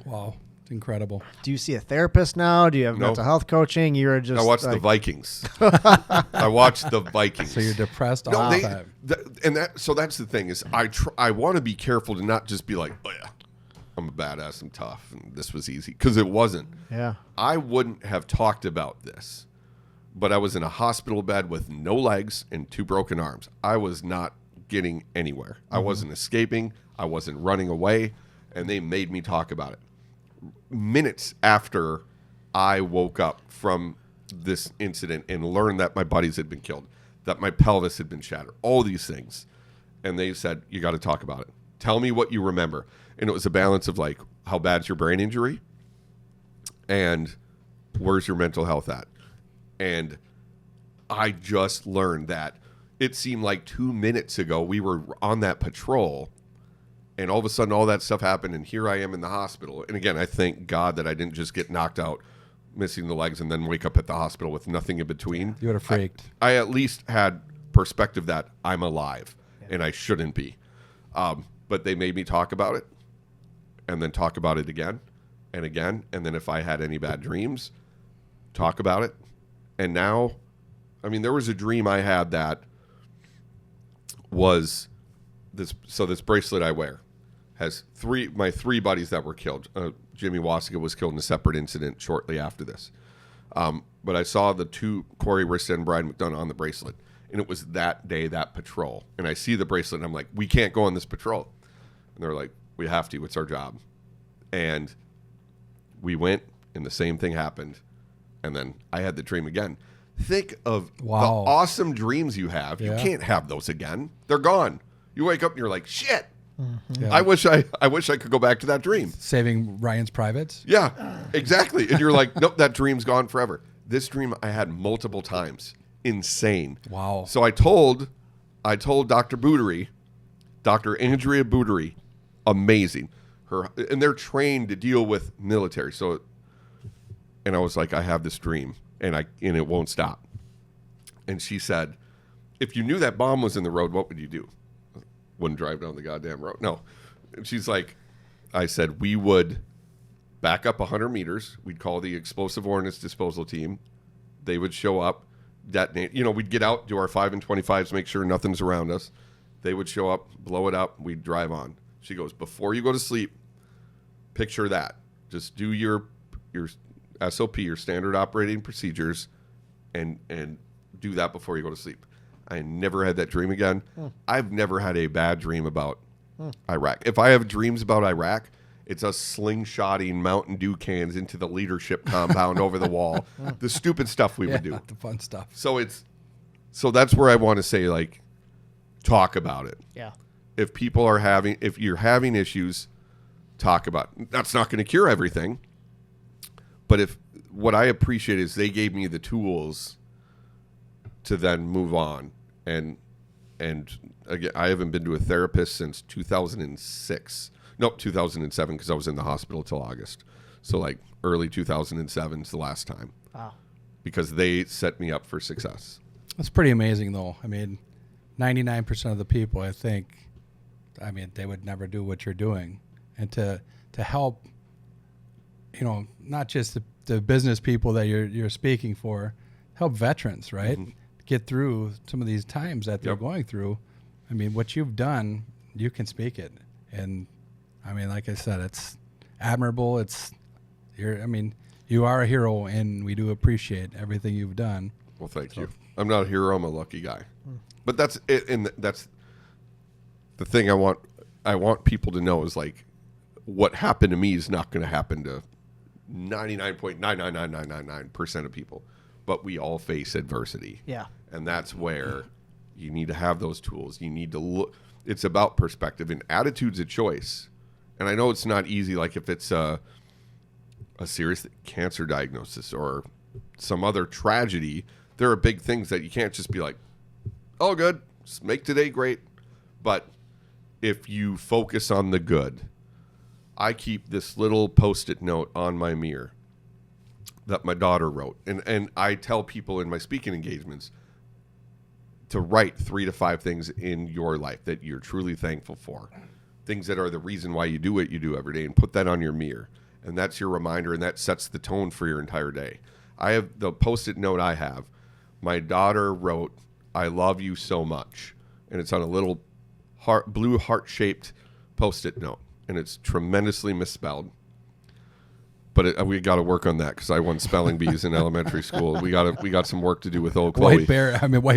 Wow. It's incredible. Do you see a therapist now? Do you have mental health coaching? You're just I watched the Vikings. I watched the Vikings. So you're depressed all the time. So that's the thing is I want to be careful to not just be like, oh yeah, I'm a badass, I'm tough, and this was easy, because it wasn't. Yeah. I wouldn't have talked about this, but I was in a hospital bed with no legs and 2 broken arms. I was not getting anywhere. I wasn't escaping. I wasn't running away, and they made me talk about it. Minutes after I woke up from this incident and learned that my buddies had been killed, that my pelvis had been shattered, all these things, and they said, you got to talk about it. Tell me what you remember. And it was a balance of like, how bad's your brain injury? And where's your mental health at? And I just learned that it seemed like 2 minutes ago we were on that patrol, and all of a sudden all that stuff happened, and here I am in the hospital. And again, I thank God that I didn't just get knocked out, missing the legs, and then wake up at the hospital with nothing in between. You would have freaked. I at least had perspective that I'm alive, and I shouldn't be. But they made me talk about it, and then talk about it again and again. And then if I had any bad dreams, talk about it. And now, I mean, there was a dream I had that was this. So this bracelet I wear has my three buddies that were killed. Jimmy Wasiga was killed in a separate incident shortly after this. But I saw the 2, Corey Rista and Brian McDonough, on the bracelet. And it was that day, that patrol. And I see the bracelet, and I'm like, we can't go on this patrol. And they're like, we have to. It's our job. And we went, and the same thing happened. And then I had the dream again. Think of the awesome dreams you have. Yeah. You can't have those again. They're gone. You wake up, and you're like, shit. Mm-hmm. Yeah. I wish I could go back to that dream. Saving Ryan's privates? Yeah, exactly. And you're like, nope, that dream's gone forever. This dream I had multiple times. Insane. Wow. So I told Dr. Bootery, Dr. Andrea Bootery, amazing. And they're trained to deal with military. So, and I was like, I have this dream, and it won't stop. And she said, if you knew that bomb was in the road, what would you do? Wouldn't drive down the goddamn road. No. And she's like, I said, we would back up 100 meters. We'd call the explosive ordnance disposal team. They would show up, detonate. We'd get out, do our 5 and 25s, make sure nothing's around us. They would show up, blow it up. We'd drive on. She goes, before you go to sleep, picture that. Just do your SOP, your standard operating procedures, and do that before you go to sleep. I never had that dream again. I've never had a bad dream about Iraq. If I have dreams about Iraq, it's us slingshotting Mountain Dew cans into the leadership compound over the wall. The stupid stuff we would do. The fun stuff. So that's where I want to say, like, talk about it. Yeah. if you're having issues, talk about it. That's not going to cure everything. But what I appreciate is they gave me the tools to then move on. And again, I haven't been to a therapist since 2006. Nope, 2007, because I was in the hospital till August. So like early 2007 is the last time. Wow. Because they set me up for success. That's pretty amazing, though. I mean, 99% of the people, I think, they would never do what you're doing. And to help, not just the business people that you're speaking for, help veterans, right? Mm-hmm. Get through some of these times that they're going through. I mean, what you've done, you can speak it. And, like I said, it's admirable. You are a hero, and we do appreciate everything you've done. Well, thank you. I'm not a hero. I'm a lucky guy. But that's it, and that's the thing I want people to know is like what happened to me is not going to happen to 99.99999% of people. But we all face adversity. Yeah. And that's where you need to have those tools. You need to look. It's about perspective, and attitude's a choice. And I know it's not easy, like if it's a serious cancer diagnosis or some other tragedy, there are big things that you can't just be like, oh, good, just make today great. But if you focus on the good, I keep this little Post-it note on my mirror that my daughter wrote. And I tell people in my speaking engagements to write 3 to 5 things in your life that you're truly thankful for, things that are the reason why you do what you do every day, and put that on your mirror. And that's your reminder, and that sets the tone for your entire day. I have the Post-it note I have. My daughter wrote, "I love you so much." And it's on a little blue heart-shaped Post-it note. And it's tremendously misspelled. But we got to work on that because I won spelling bees in elementary school. We got some work to do with old Chloe. White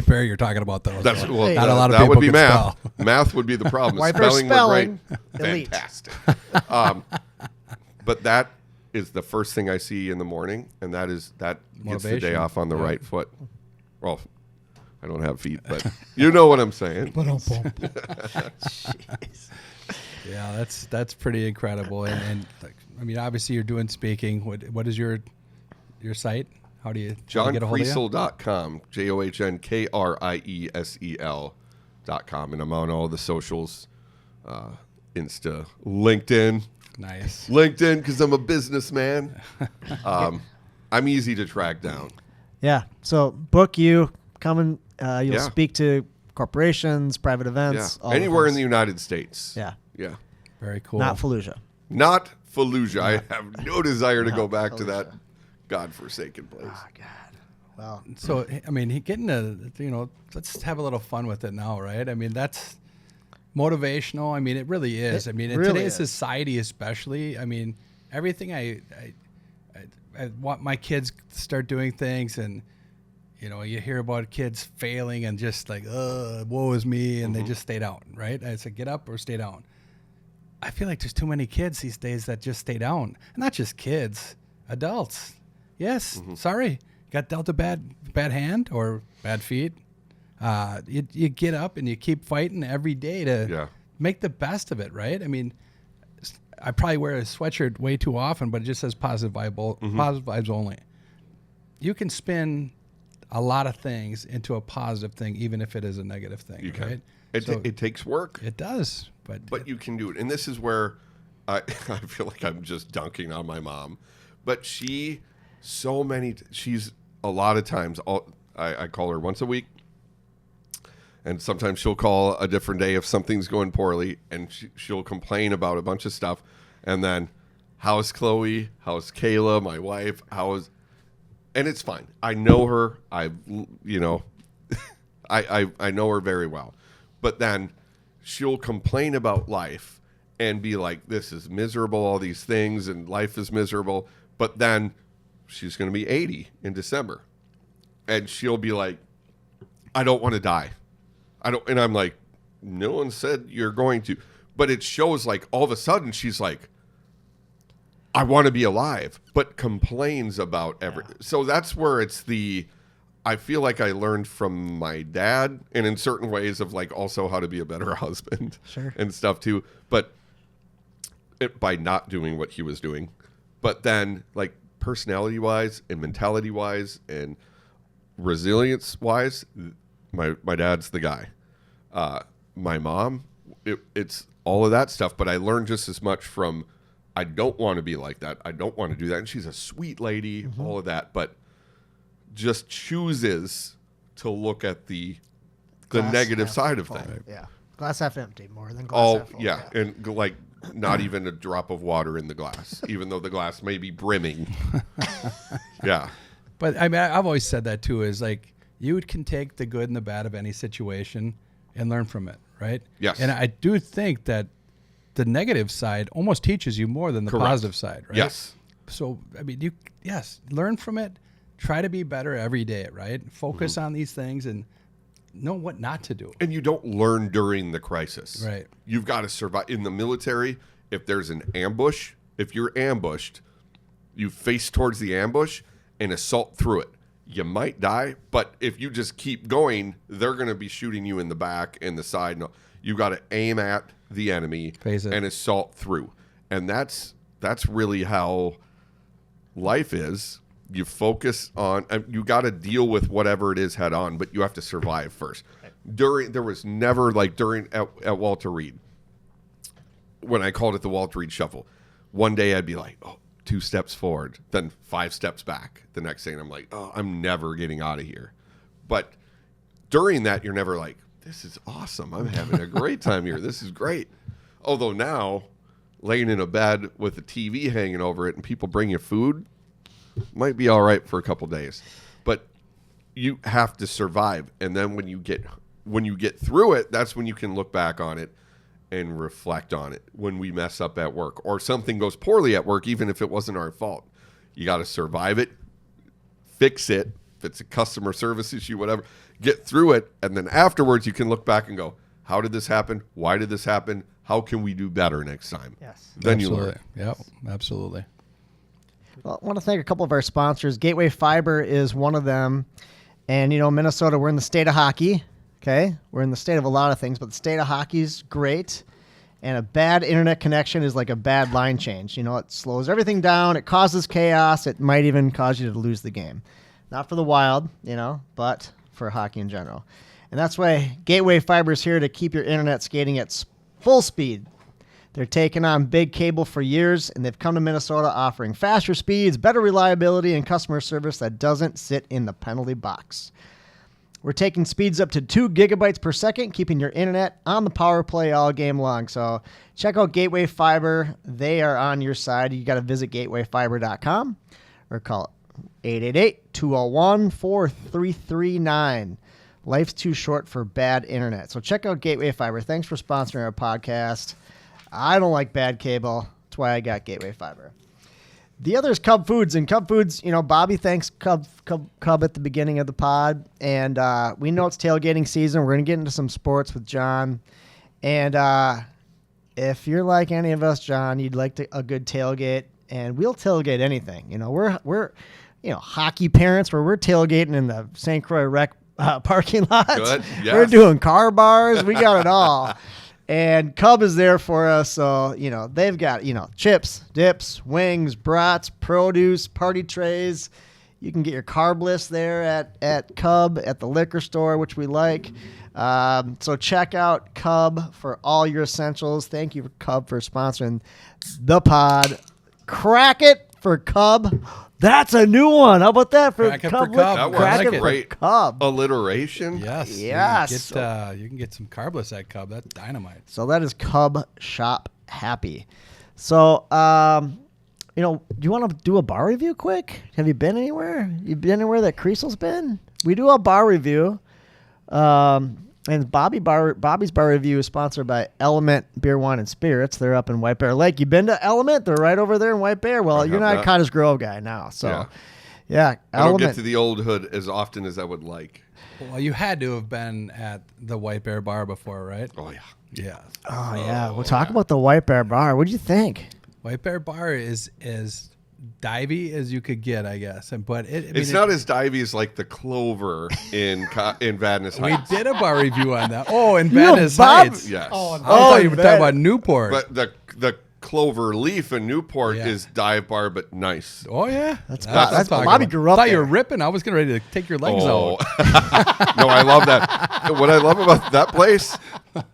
bear. You're talking about those. That's not a lot of that people would be can math. spell. Math would be the problem. White bear Spelling were great. elite. Fantastic. But that is the first thing I see in the morning, and that gets the day off on the right foot. Well, I don't have feet, but you know what I'm saying. Yeah, that's pretty incredible. And obviously you're doing speaking. What is your site? How do you get a hold of you? JohnKriesel.com, JohnKriesel.com, and I'm on all the socials, Insta, LinkedIn. Nice. LinkedIn, because I'm a businessman. I'm easy to track down. Yeah. So book you, come and you'll speak to corporations, private events. Yeah. Anywhere in the United States. Yeah. Yeah. Very cool. Not Fallujah. Not Fallujah. I have no desire to go back to that godforsaken place. Oh, God. Well. So, getting let's have a little fun with it now, right? That's motivational. It really is. In today's society especially, everything I want my kids to start doing things, and you hear about kids failing and just like, woe is me, and they just stay down, right? I said, get up or stay down. I feel like there's too many kids these days that just stay down. And not just kids, adults. Yes, sorry, got dealt a bad hand or bad feet. You get up and you keep fighting every day to make the best of it, right? I probably wear a sweatshirt way too often, but it just says positive vibes only. You can spin a lot of things into a positive thing, even if it is a negative thing, right? It takes work. It does. But you can do it. And this is where I feel like I'm just dunking on my mom. But she's a lot of times, I call her once a week. And sometimes she'll call a different day if something's going poorly. And she'll complain about a bunch of stuff. And then, how's Chloe? How's Kayla, my wife? And it's fine. I know her. I know her very well. But then she'll complain about life and be like, this is miserable, all these things, and life is miserable. But then she's going to be 80 in December. And she'll be like, I don't want to die. And I'm like, no one said you're going to. But it shows like all of a sudden she's like, I want to be alive, but complains about everything. So that's where it's I feel like I learned from my dad, and in certain ways of like also how to be a better husband and stuff too. But by not doing what he was doing, but then like personality wise and mentality wise and resilience wise, my dad's the guy. My mom, it's all of that stuff. But I learned just as much from, I don't want to be like that. I don't want to do that. And she's a sweet lady, all of that, but just chooses to look at the negative side of things. Yeah. Glass half empty more than glass half full. Yeah. And like not even a drop of water in the glass, even though the glass may be brimming. Yeah. But I mean, I've always said that too, is like you can take the good and the bad of any situation and learn from it, right? Yes. And I do think that the negative side almost teaches you more than the Correct. positive side, right? Yes. So, I mean, learn from it. Try to be better every day, right? Focus on these things and know what not to do. And you don't learn during the crisis. Right. You've got to survive. In the military, if there's an ambush, if you're ambushed, you face towards the ambush and assault through it. You might die, but if you just keep going, they're going to be shooting you in the back and the side. No, you got to aim at the enemy and assault through. And that's really how life is. You focus on, you got to deal with whatever it is head on, but you have to survive first. There was never like at Walter Reed, when I called it the Walter Reed Shuffle, one day I'd be like, oh, 2 steps forward, then 5 steps back. The next day, and I'm like, oh, I'm never getting out of here. But during that, you're never like, this is awesome. I'm having a great time here. This is great. Although now, laying in a bed with a TV hanging over it and people bring you food, might be all right for a couple days, but you have to survive. And then when you get through it, that's when you can look back on it and reflect on it. When we mess up at work or something goes poorly at work, even if it wasn't our fault, you got to survive it, fix it. If it's a customer service issue, whatever, get through it. And then afterwards you can look back and go, how did this happen? Why did this happen? How can we do better next time? Yes. Then you learn. Yep, absolutely. Well, I want to thank a couple of our sponsors. Gateway Fiber is one of them. And, Minnesota, we're in the state of hockey. Okay? We're in the state of a lot of things, but the state of hockey's great. And a bad internet connection is like a bad line change. It slows everything down. It causes chaos. It might even cause you to lose the game. Not for the Wild, but for hockey in general. And that's why Gateway Fiber is here to keep your internet skating at full speed. They're taking on big cable for years, and they've come to Minnesota offering faster speeds, better reliability, and customer service that doesn't sit in the penalty box. We're taking speeds up to 2 gigabytes per second, keeping your internet on the power play all game long. So check out Gateway Fiber. They are on your side. You got to visit gatewayfiber.com or call it 888-201-4339. Life's too short for bad internet. So check out Gateway Fiber. Thanks for sponsoring our podcast. I don't like bad cable. That's why I got Gateway Fiber. The other is Cub Foods. And Cub Foods, Bobby thanks Cub at the beginning of the pod. And we know it's tailgating season. We're going to get into some sports with John. And if you're like any of us, John, you'd like a good tailgate. And we'll tailgate anything. We're hockey parents where we're tailgating in the St. Croix Rec parking lot. Good. Yes. We're doing car bars. We got it all. And Cub is there for us. So, they've got, chips, dips, wings, brats, produce, party trays. You can get your carb list there at Cub at the liquor store, which we like. So check out Cub for all your essentials. Thank you, Cub, for sponsoring the pod. Crack it for Cub. That's a new one. How about that for Crack it Cub? for Cub. That was Crack it great. for Cub. Alliteration. Yes. Yes. You can get some carbless at Cub. That's dynamite. So that is Cub Shop Happy. So, do you want to do a bar review quick? Have you been anywhere? You been anywhere that Kriesel's been? We do a bar review. And Bobby's bar review is sponsored by Element Beer, Wine, and Spirits. They're up in White Bear Lake. You been to Element? They're right over there in White Bear. Well, you're not a Cottage Grove guy now. So, yeah I don't Element. get to the old hood as often as I would like. Well, you had to have been at the White Bear Bar before, right? Oh, yeah. Yeah. Oh, yeah. We'll talk about the White Bear Bar. What do you think? White Bear Bar is divey as you could get, I guess. But It's not as divey as like the Clover in Vadnais We Heights. did a bar review on that. Oh, in know, Vadnais Bob- Heights. Yes. Oh, I thought you were man. talking about Newport. But the Clover Leaf in Newport Yeah. is dive bar, but nice. oh yeah, That's what I'm that's talking Bobby about. grew up I thought you there. were ripping. I was getting ready to take your legs Oh. out. No, I love that. What I love about that place,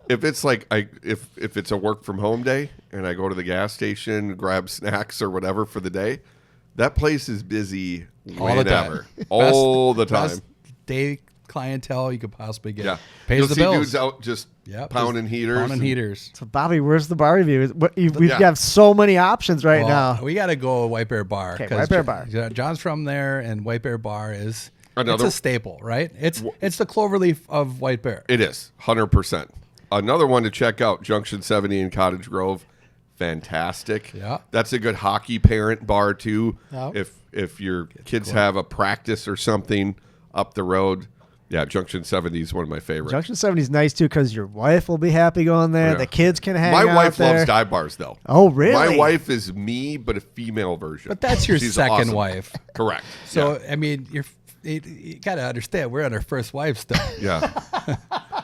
if it's like if it's a work from home day and I go to the gas station, grab snacks or whatever for the day, that place is busy All the time. whenever. All the time. Best day clientele you could possibly get. Yeah. Pays You'll the see bills. dudes out just Yep, pounding just heaters. Pounding and- heaters. So Bobby, where's the bar review? We've Yeah. got so many options right Well, now. we got to go White Bear Bar. Okay, 'cause White Bear Bar. John's from there, and White Bear Bar is Another- it's a staple, right? It's the cloverleaf of White Bear. It is 100%. Another one to check out, Junction 70 in Cottage Grove. Fantastic. Yeah. That's a good hockey parent bar too. Yep. If your kids have a practice or something up the road, yeah, Junction 70 is one of my favorites. Junction 70 is nice too because your wife will be happy going there. Yeah. The kids can hang My out wife there. loves dive bars though. Oh, really? My wife is me, but a female version. But that's your She's second awesome. wife. Correct. So I mean, you got to understand we're on our first wife still. yeah.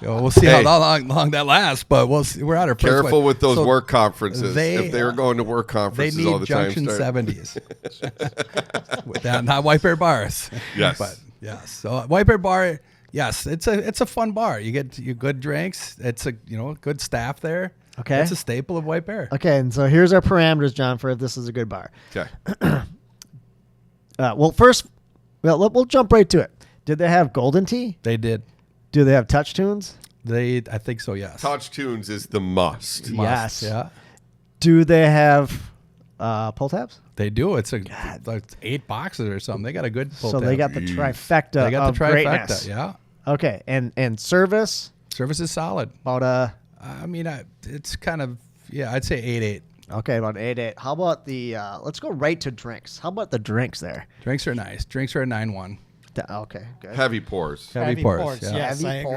We'll see Hey. how long that lasts, but we'll see. We're on our first Careful wife. with those So work conferences. they- if they're going to work They conferences all need the time, Junction start- 70s. Not White Bear bars. Yes. But yes. So White Bear Bar, yes, it's a fun bar. You get your good drinks. It's a good staff there. Okay. It's a staple of White Bear. Okay, and so here's our parameters, John, for if this is a good bar. Okay. First, we'll jump right to it. Did they have Golden Tea? They did. Do they have Touch Tunes? I think so. Yes. Touch Tunes is the must. Yes. Yeah. Do they have pull tabs? They do. It's like 8 boxes or something. They got a good pull So tab. they got the trifecta They got of the trifecta. greatness. Yeah. Okay, and service Service is solid. about I mean, it's kind of I'd say 8.8. okay, about 8.8. How about the let's go right to drinks. How about the drinks there? Drinks are nice. Drinks are a 9.1. Okay, good. Heavy pours. Heavy pours, yeah. Yes, Heavy I agree.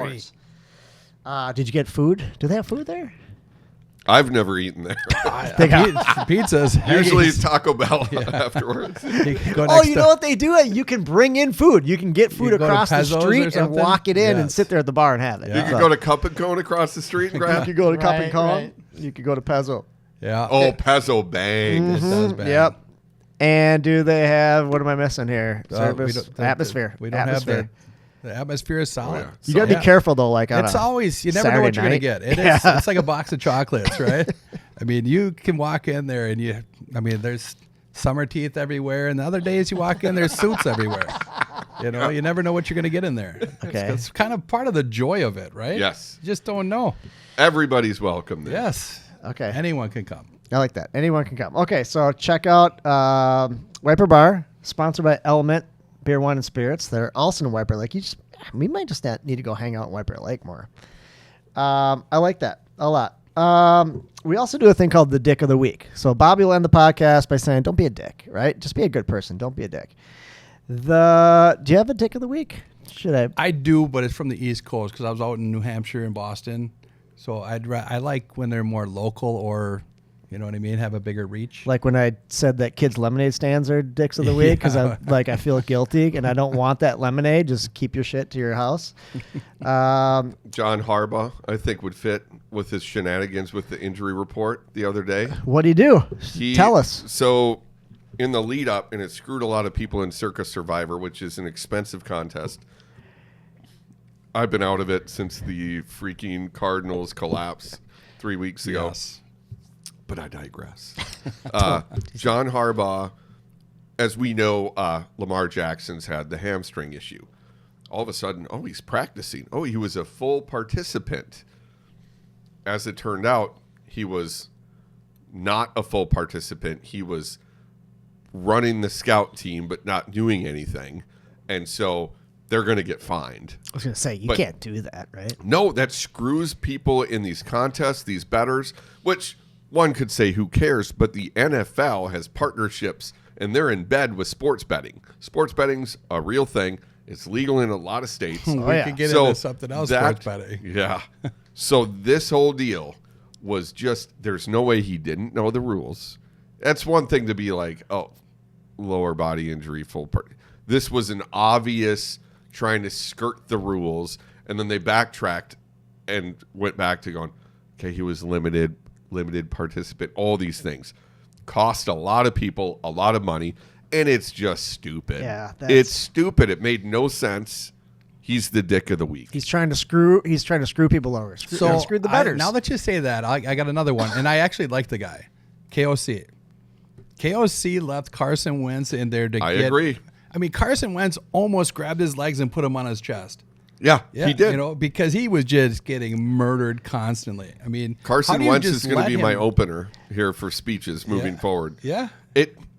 pours. Did you get food? Do they have food there? I've never eaten there. They got- Pizzas. Usually Haggis. Taco Bell afterwards. You can go Oh, next you to- know what they do? You can bring in food. You can get food can go to across the Pezzo's or street and something? walk it in and Yes. sit there at the bar and have it. You could go to Cup and Cone across the street and You grab. could go to Cup and Right, Cone. right. You could go to Pezzo. Yeah. Oh, Pezzo bang. It does bang. Yep. And do they have, what am I missing here? We Service, don't- atmosphere. We don't atmosphere. have the atmosphere is solid. yeah. You got to Yeah. be careful though. Like on It's a always you never know Saturday what you're gonna night. get. It is. Yeah. It's like a box of chocolates, right? I mean, you can walk in there and there's summer teeth everywhere, and the other days you walk in, there's suits everywhere. You never know what you're gonna get in there. Okay. It's kind of part of the joy of it, right? Yes. You just don't know. Everybody's welcome there. Yes. Okay. Anyone can come. I like that. Anyone can come. Okay, so check out Wiper Bar, sponsored by Element Beer, Wine, and Spirits. They're also in Wiper Lake. We might just need to go hang out in Wiper Lake more. I like that a lot. We also do a thing called the Dick of the Week. So Bobby will end the podcast by saying, "Don't be a dick, right? Just be a good person. Don't be a dick." Do you have a Dick of the Week? Should I? I do, but it's from the East Coast because I was out in New Hampshire and Boston. So I like when they're more local or, you know what I mean, have a bigger reach. Like when I said that kids' lemonade stands are dicks of the week because I feel guilty and I don't want that lemonade. Just keep your shit to your house. John Harbaugh, I think, would fit with his shenanigans with the injury report the other day. What do you do? Tell us. So, in the lead up, and it screwed a lot of people in Circus Survivor, which is an expensive contest. I've been out of it since the freaking Cardinals collapse 3 weeks ago. Yes. But I digress. John Harbaugh, as we know, Lamar Jackson's had the hamstring issue. All of a sudden, he's practicing. He was a full participant. As it turned out, he was not a full participant. He was running the scout team, but not doing anything. And so they're going to get fined. I was going to say, you But- can't do that, right? No, that screws people in these contests, these bettors, which one could say, who cares? But the NFL has partnerships, and they're in bed with sports betting. Sports betting's a real thing. It's legal in a lot of states. We yeah. could get So into something else, that- sports betting. Yeah. So this whole deal was just, there's no way he didn't know the rules. That's one thing to be like, lower body injury, full part. This was an obvious trying to skirt the rules, and then they backtracked and went back to going, okay, he was limited participant, all these things. Cost a lot of people a lot of money, and it's just stupid. Yeah, it's stupid. It made no sense. He's the dick of the week. He's trying to screw people over. Screwed the bettors. Now that you say that, I got another one, and I actually like the guy, KOC. KOC left Carson Wentz in there to I agree. I mean, Carson Wentz almost grabbed his legs and put him on his chest. Yeah, he did. You know, because he was just getting murdered constantly. I mean, Carson Wentz is going to be my opener here for speeches moving forward. Yeah.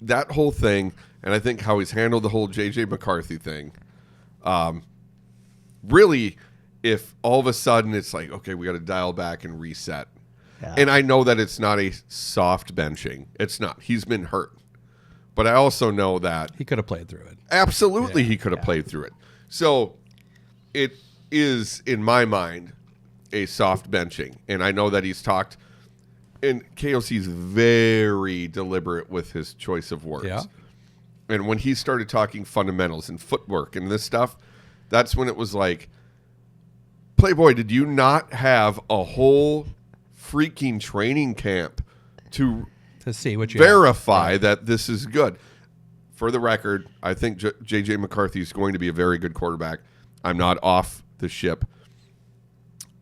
That whole thing, and I think how he's handled the whole J.J. McCarthy thing, really, if all of a sudden it's like, okay, we got to dial back and reset. Yeah. And I know that it's not a soft benching. It's not. He's been hurt. But I also know that he could have played through it. Absolutely, he could have played through it. So it is, in my mind, a soft benching. And I know that he's talked, and KOC's very deliberate with his choice of words. Yeah. And when he started talking fundamentals and footwork and this stuff, that's when it was like, Playboy, did you not have a whole freaking training camp to see what you verify that this is good? For the record, I think J.J. McCarthy is going to be a very good quarterback. I'm not off the ship.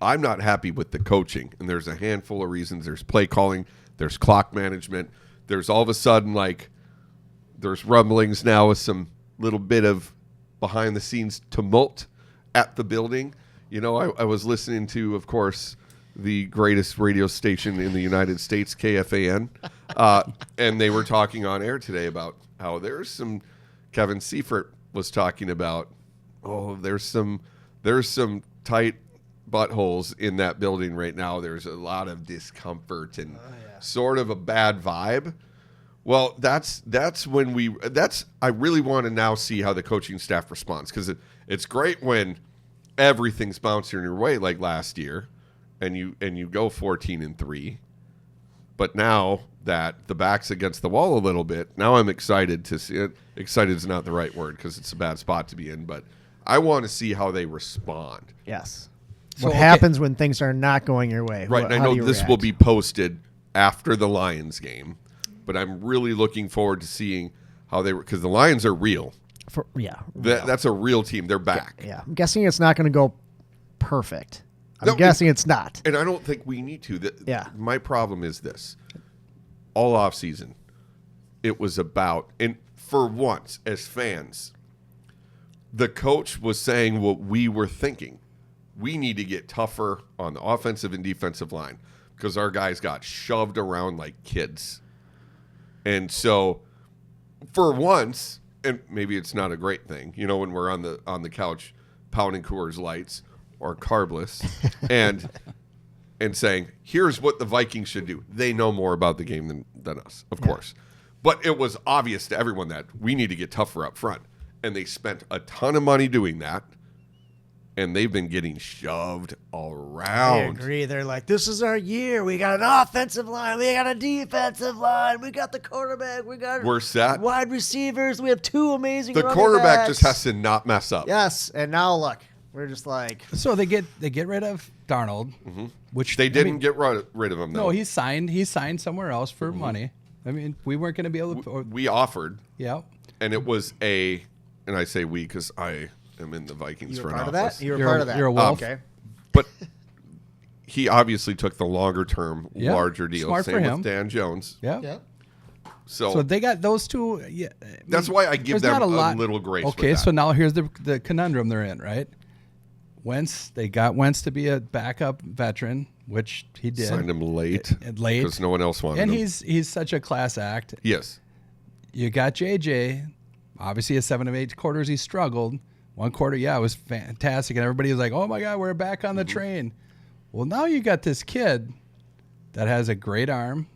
I'm not happy with the coaching, and there's a handful of reasons. There's play calling. There's clock management. There's all of a sudden, like, there's rumblings now with some little bit of behind-the-scenes tumult at the building. You know, I was listening to, of course, the greatest radio station in the United States, KFAN, and they were talking on air today about how there's some, Kevin Seifert was talking about, there's some tight buttholes in that building right now. There's a lot of discomfort and sort of a bad vibe. Well, that's when I really want to now see how the coaching staff responds, because it's great when everything's bouncing your way like last year, and you go 14-3. But now that the back's against the wall a little bit, now I'm excited to see it. Excited is not the right word because it's a bad spot to be in, but I want to see how they respond. Yes. So, what happens when things are not going your way? Right, and I know this will be posted after the Lions game, but I'm really looking forward to seeing how because the Lions are real. That's a real team. They're back. Yeah. I'm guessing it's not going to go perfect. I'm guessing it's not. And I don't think we need to. My problem is this. All offseason, it was about, and for once, as fans, the coach was saying what we were thinking. We need to get tougher on the offensive and defensive line because our guys got shoved around like kids. And so, for once, and maybe it's not a great thing, you know, when we're on the couch pounding Coors Lights or carbless and saying, here's what the Vikings should do. They know more about the game than us, of course. But it was obvious to everyone that we need to get tougher up front. And they spent a ton of money doing that. And they've been getting shoved around. I agree. They're like, this is our year. We got an offensive line. We got a defensive line. We got the quarterback. We're set. Wide receivers. We have two amazing The quarterback just has to not mess up. Yes. And now look, we're just like. So they get rid of Darnold, which they didn't get rid of him. Though. No, he signed somewhere else for money. I mean, we weren't going to be able to. We offered. Yeah. And it was and I say we because I am in the Vikings front office. You were part of that. You're a wolf. Okay. But he obviously took the longer term, larger deal. Smart Same for him. with Dan Jones. Yeah. So they got those two. Yeah. That's why I give them a little grace. Okay, with that. so now here's the conundrum they're in, right? They got Wentz to be a backup veteran, which he did. Signed him late because no one else wanted him. And he's such a class act. Yes. You got JJ. Obviously, 7 of 8 quarters he struggled. One quarter, it was fantastic, and everybody was like, "Oh my God, we're back on the train." Well, now you got this kid that has a great arm,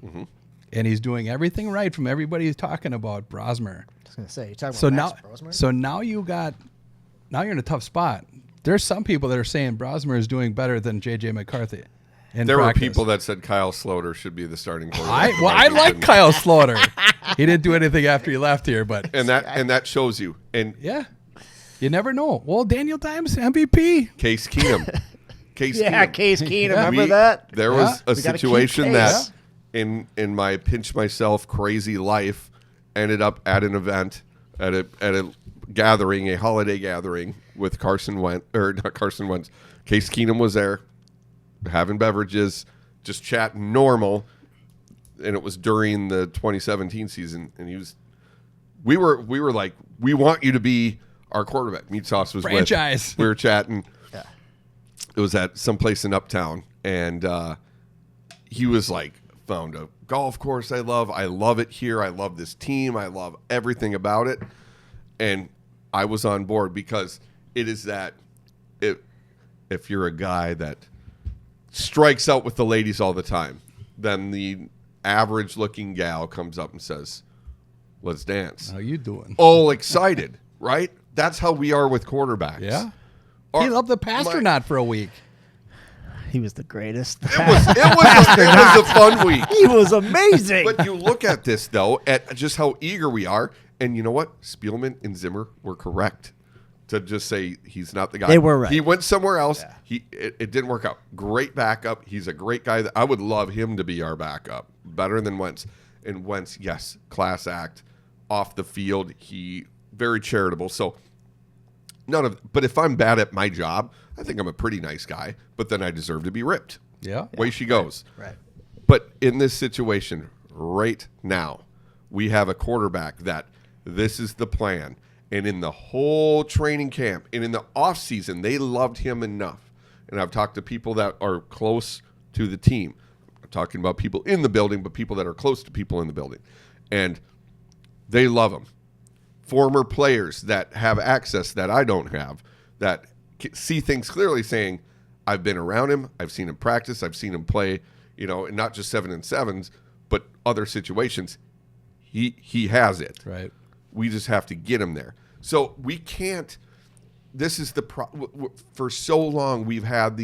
and he's doing everything right from everybody he's talking about. Brosmer. I was gonna say, you're talking about Max Brosmer? So now you're in a tough spot. There's some people that are saying Brosmer is doing better than J.J. McCarthy. in There practice. were people that said Kyle Sloter should be the starting quarterback. I like Kyle Sloter. He didn't do anything after he left here, but and that shows you. And yeah, you never know. Well, Daniel Dimes MVP. Case Keenum. Yeah, Keenum. Case Keenum. Remember We- that? There was a We gotta keep situation Case. that in my pinch myself crazy life ended up at an event at a gathering, a holiday gathering with Carson Wentz, or not Carson Wentz. Case Keenum was there, having beverages, just chatting normal, and it was during the 2017 season, and we were like, we want you to be our quarterback. Meat Sauce was Franchise. We were chatting. Yeah. It was at some place in Uptown, and he was like, found a golf course I love it here. I love this team. I love everything about it. And I was on board because it is that if you're a guy that strikes out with the ladies all the time, then the average looking gal comes up and says, let's dance. How you doing? All excited, right? That's how we are with quarterbacks. Yeah. Or- He loved the Pasternaut for a week. He was the greatest. It was a fun week. He was amazing. But you look at this, though, at just how eager we are. And you know what? Spielman and Zimmer were correct to just say he's not the guy. They were right. He went somewhere else. Yeah. It didn't work out. Great backup. He's a great guy. I would love him to be our backup. Better than Wentz. And Wentz, yes, class act. Off the field, he very charitable. So but if I'm bad at my job, I think I'm a pretty nice guy. But then I deserve to be ripped. Yeah. Way she goes. Right. But in this situation right now, we have a quarterback that this is the plan. And in the whole training camp and in the offseason, they loved him enough. And I've talked to people that are close to the team. I'm talking about people in the building, but people that are close to people in the building. And they love him. Former players that have access that I don't have, that see things clearly, saying, I've been around him, I've seen him practice, I've seen him play, and not just 7-7s, but other situations. He has it. Right. We just have to get him there. So we can't. This is for so long we've had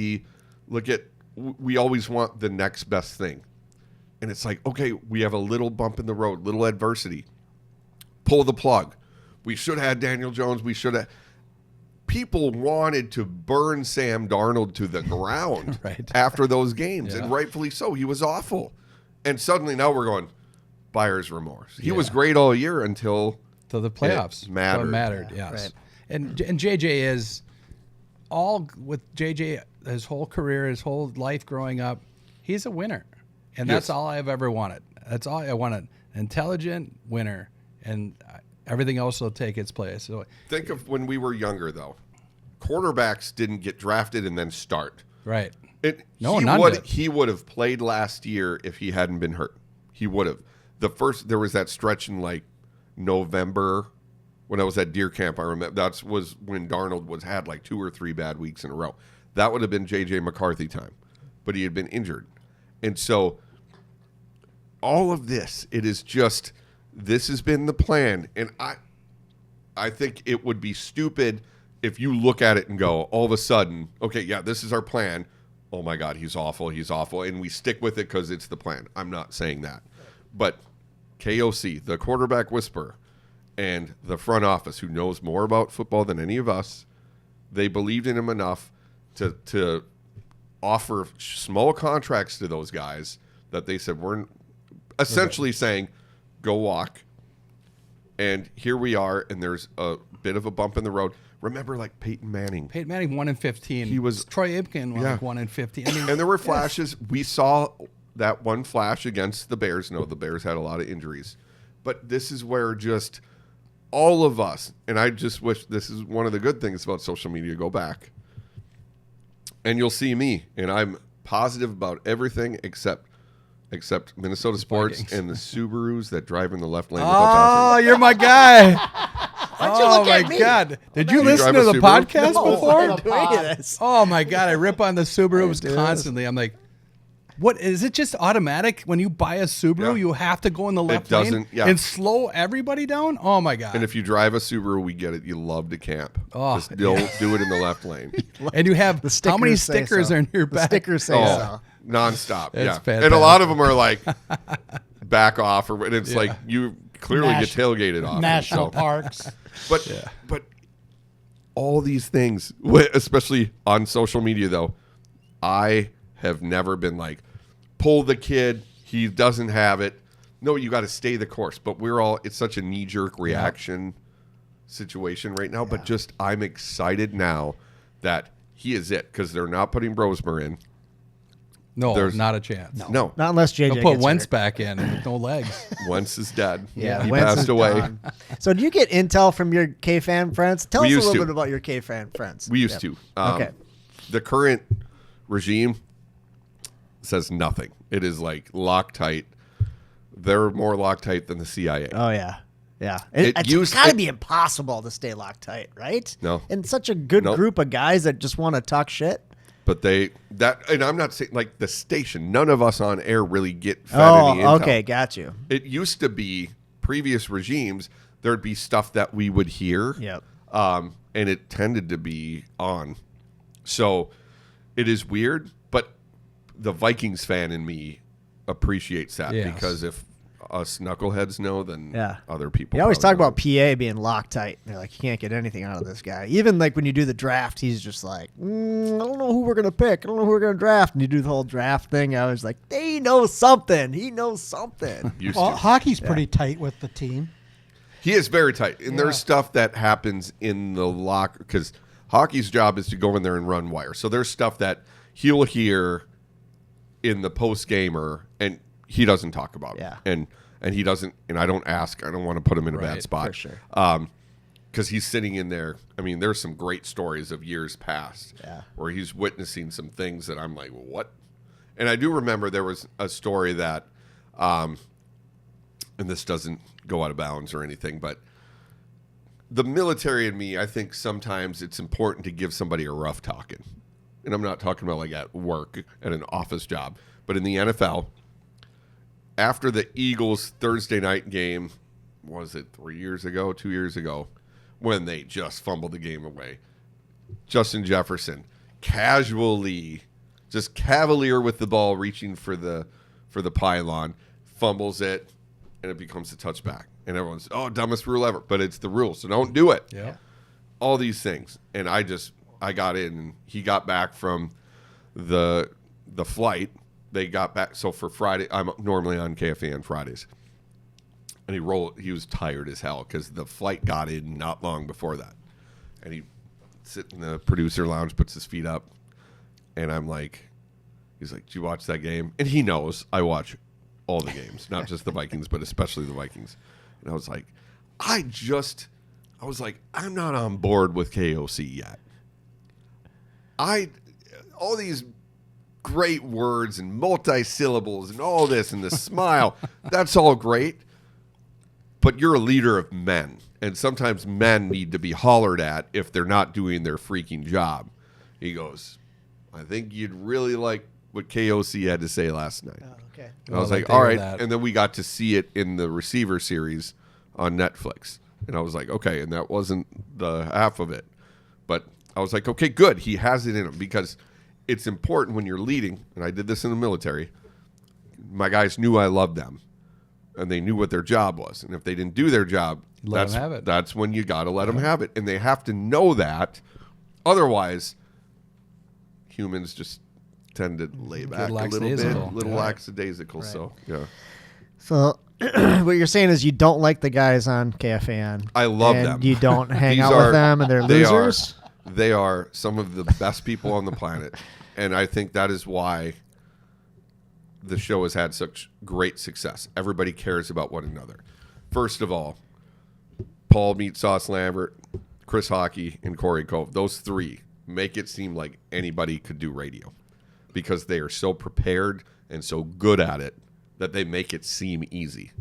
we always want the next best thing. And it's like, okay, we have a little bump in the road, little adversity. Pull the plug. We should have had Daniel Jones. We should have. People wanted to burn Sam Darnold to the ground Right. after those games, Yeah. and rightfully so. He was awful. And suddenly now we're going, buyer's remorse. He was great all year until the playoffs. It mattered. So it mattered, yes. Right. And JJ is all with JJ, his whole career, his whole life growing up, he's a winner. And that's Yes. all I've ever wanted. That's all I wanted. Intelligent winner. And everything else will take its place. So, Think of when we were younger, though. Quarterbacks didn't get drafted and then start. right. None did. He would have played last year if he hadn't been hurt. He would have. There was that stretch in like November when I was at Deer Camp. I remember that was when Darnold had like 2 or 3 bad weeks in a row. That would have been J.J. McCarthy time, but he had been injured. And so all of this, this has been the plan. And I think it would be stupid if you look at it and go, all of a sudden, okay, yeah, this is our plan. Oh my God, he's awful, and we stick with it because it's the plan. I'm not saying that. But KOC, the quarterback whisperer, and the front office, who knows more about football than any of us, they believed in him enough to offer small contracts to those guys that they said, we're essentially saying, go walk. And here we are, and there's a bit of a bump in the road. Remember, like Peyton Manning. 1-15. He was Troy Aikman won yeah. like 1-15. I mean, And there were flashes. We saw that one flash against the Bears. No, the Bears had a lot of injuries. But this is where just all of us, and I just wish this is one of the good things about social media, go back. And you'll see me, and I'm positive about everything except Minnesota sports Vikings. and the Subarus that drive in the left lane. oh, you're my guy. Oh, look my at me? God. Did you you listen drive to a the Subaru? podcast No, before? I don't do any of this. Oh, my God. I rip on the Subarus do this. constantly. I'm like, what? Is it just automatic when you buy a Subaru, Yeah. you have to go in the left doesn't- lane yeah. and slow everybody down? Oh, my God. And if you drive a Subaru, we get it. You love to camp. Oh, Just don't do it in the left lane. And you have, The how many stickers say stickers so. are in your The back? stickers say Oh, so. nonstop. It's And a lot of them are like back off, and it's Yeah. like you clearly get tailgated off. National So- parks. But all these things, especially on social media, though, I have never been like, pull the kid, he doesn't have it. No, you got to stay the course. But it's such a knee-jerk reaction situation right now. But just, I'm excited now that he is it, because they're not putting Brosmer in. No, There's- not a chance. No. Not unless JJ They'll put gets Wentz hurt. back in with no legs. Wentz is dead. Yeah, he Wentz passed is away. gone. So do you get intel from your KFAN friends? Tell We us a used little to. bit about your KFAN friends. We used to. Okay. The current regime says nothing. It is like Loctite. They're more Loctite than the CIA. Oh yeah, yeah. It It's used- got to it- be impossible to stay Loctite, right? No. And such a good Nope. group of guys that just want to talk shit. But and I'm not saying like the station, none of us on air really get fed Oh, any intel. okay, got you. It used to be previous regimes, there'd be stuff that we would hear. Yep. And it tended to be on. So it is weird, but the Vikings fan in me appreciates that, Yes. because if us knuckleheads know, then Yeah. other people. You always talk probably about PA being Loctite. They're like, you can't get anything out of this guy. Even like when you do the draft, he's just like, I don't know who we're gonna pick. I don't know who we're gonna draft. And you do the whole draft thing. I was like, they know something. He knows something. don't. Used Well, to. hockey's pretty tight with the team. He is very tight, and there's stuff that happens in the locker, because hockey's job is to go in there and run wire. So there's stuff that he'll hear in the post gamer, and he doesn't talk about. Yeah. And he doesn't, and I don't ask. I don't want to put him in a bad Right, spot for sure. because he's sitting in there. I mean, there's some great stories of years past where he's witnessing some things that I'm like, what? And I do remember there was a story that, and this doesn't go out of bounds or anything, but the military and me, I think sometimes it's important to give somebody a rough talking. And I'm not talking about like at work, at an office job, but in the NFL, after the Eagles Thursday night game, was it 2 years ago, when they just fumbled the game away, Justin Jefferson casually, just cavalier with the ball, reaching for the pylon, fumbles it, and it becomes a touchback. And everyone's, dumbest rule ever. But it's the rule, so don't do it. Yeah. All these things. And I got in, and he got back from the flight. They got back. So for Friday, I'm normally on KFAN Fridays. And he was tired as hell because the flight got in not long before that. And he sits in the producer lounge, puts his feet up. And I'm like, he's like, did you watch that game? And he knows I watch all the games, not just the Vikings, but especially the Vikings. And I was like, I'm not on board with KOC yet. All these great words and multi-syllables and all this and the smile, that's all great. But you're a leader of men. And sometimes men need to be hollered at if they're not doing their freaking job. He goes, I think you'd really like what KOC had to say last night. Okay. And I was Well, like, they all hear right. that. And then we got to see it in the Receiver series on Netflix. And I was like, okay. And that wasn't the half of it. But I was like, okay, good. He has it in him, because it's important when you're leading. And I did this in the military. My guys knew I loved them, and they knew what their job was. And if they didn't do their job, Let them have it. that's when you got to let them have it. And they have to know that. Otherwise, humans just tend to lay back a little bit, lackadaisical. Yeah. lackadaisical. So, yeah. So what you're saying is you don't like the guys on KFAN. I love and them. You don't hang These out with them, and they're losers. They are some of the best people on the planet. And I think that is why the show has had such great success. Everybody cares about one another. First of all, Paul Meat Sauce Lambert, Chris Hockey, and Corey Cove. Those three make it seem like anybody could do radio, because they are so prepared and so good at it that they make it seem easy.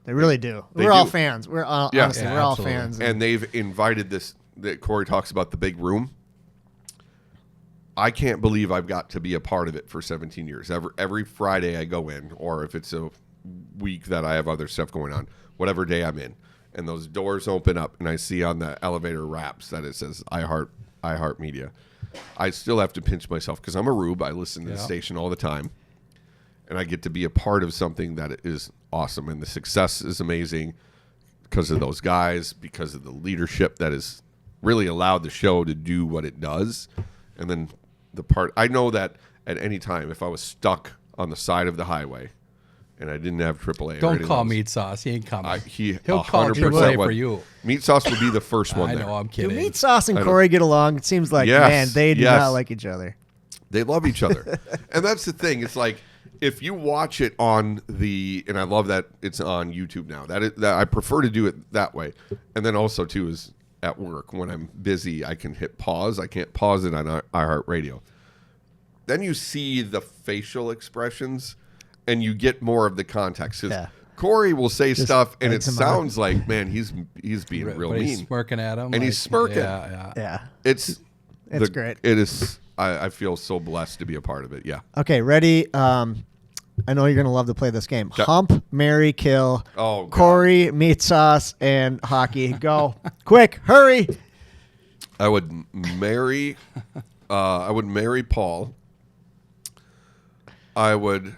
They really do. They We're all do. fans. We're all, Yeah. honestly, Yeah, we're all absolutely. fans. And they've invited this, that Corey talks about the big room. I can't believe I've got to be a part of it for 17 years. Every Friday I go in, or if it's a week that I have other stuff going on, whatever day I'm in, and those doors open up and I see on the elevator wraps that it says iHeart Media. I still have to pinch myself because I'm a rube. I listen to the station all the time. and I get to be a part of something that is awesome, and the success is amazing because of those guys, because of the leadership that has really allowed the show to do what it does. And then the part, I know that at any time, if I was stuck on the side of the highway and I didn't have AAA, Don't call Meat Sauce. He ain't coming. He'll call 100% AAA would. for you. Meat Sauce would be the first one I there. know, I'm Do kidding. Meat Sauce and I Corey get along? It seems like, Yes, man, they do yes. not like each other. They love each other. And that's the thing. It's like, if you watch it on and I love that it's on YouTube now. That I prefer to do it that way. And then also, too, is at work. When I'm busy, I can hit pause. I can't pause it on iHeartRadio. Then you see the facial expressions, and you get more of the context. 'Cause Yeah. Corey will say stuff, and it lights him sounds like, man, he's being real But he's mean. smirking at him. And he's smirking. Yeah. Yeah. It's great. It is. I feel so blessed to be a part of it. Yeah. Okay, ready? I know you're going to love to play this game. Hump, marry, kill. Oh, God. Corey, Meat Sauce, and hockey. Go. Quick, hurry. I would marry Paul. I would.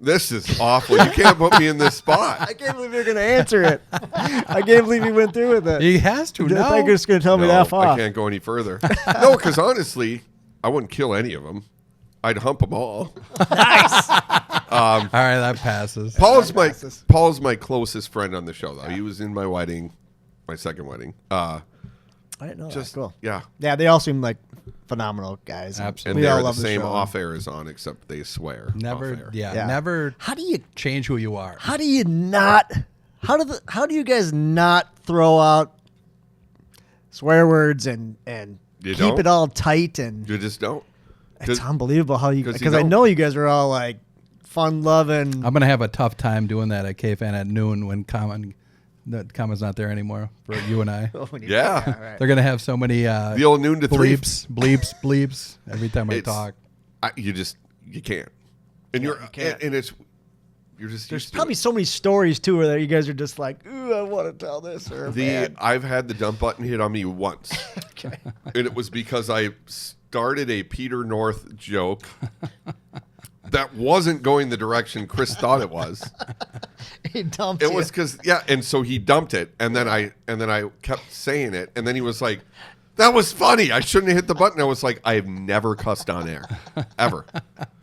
This is awful. You can't put me in this spot. I can't believe you're going to answer it. I can't believe you went through with it. He has to I now. think you're just going to tell me No, that far. I can't go any further. No, because honestly, I wouldn't kill any of them. I'd hump them all. All right, that passes. Paul's my closest friend on the show, though. He was in my wedding, my second wedding. I didn't know Just that. Cool. yeah. Yeah, they all seem like phenomenal guys. Absolutely. And We they're all the love the same show. off air is on, except they swear. Never, off air. yeah, never How do you change who you are. How do you not? How do you guys not throw out swear words and You keep don't? it all tight and You just don't. it's unbelievable how you 'cause you because I don't. know you guys are all like fun loving. I'm gonna have a tough time doing that at KFAN at noon when Common's not there anymore for you and I. Yeah. right. They're gonna have so many The old noon to three. bleeps every time I It's- talk. You can't. And you can't. and it's you're just There's used to probably it. so many stories too where you guys are just like, ooh, I want to tell this or man. I've had the dump button hit on me once. Okay. And it was because I started a Peter North joke that wasn't going the direction Chris thought it was. He dumped It you. was because and so he dumped it, and then I kept saying it, and then he was like, "That was funny. I shouldn't have hit the button." I was like, "I've never cussed on air, ever,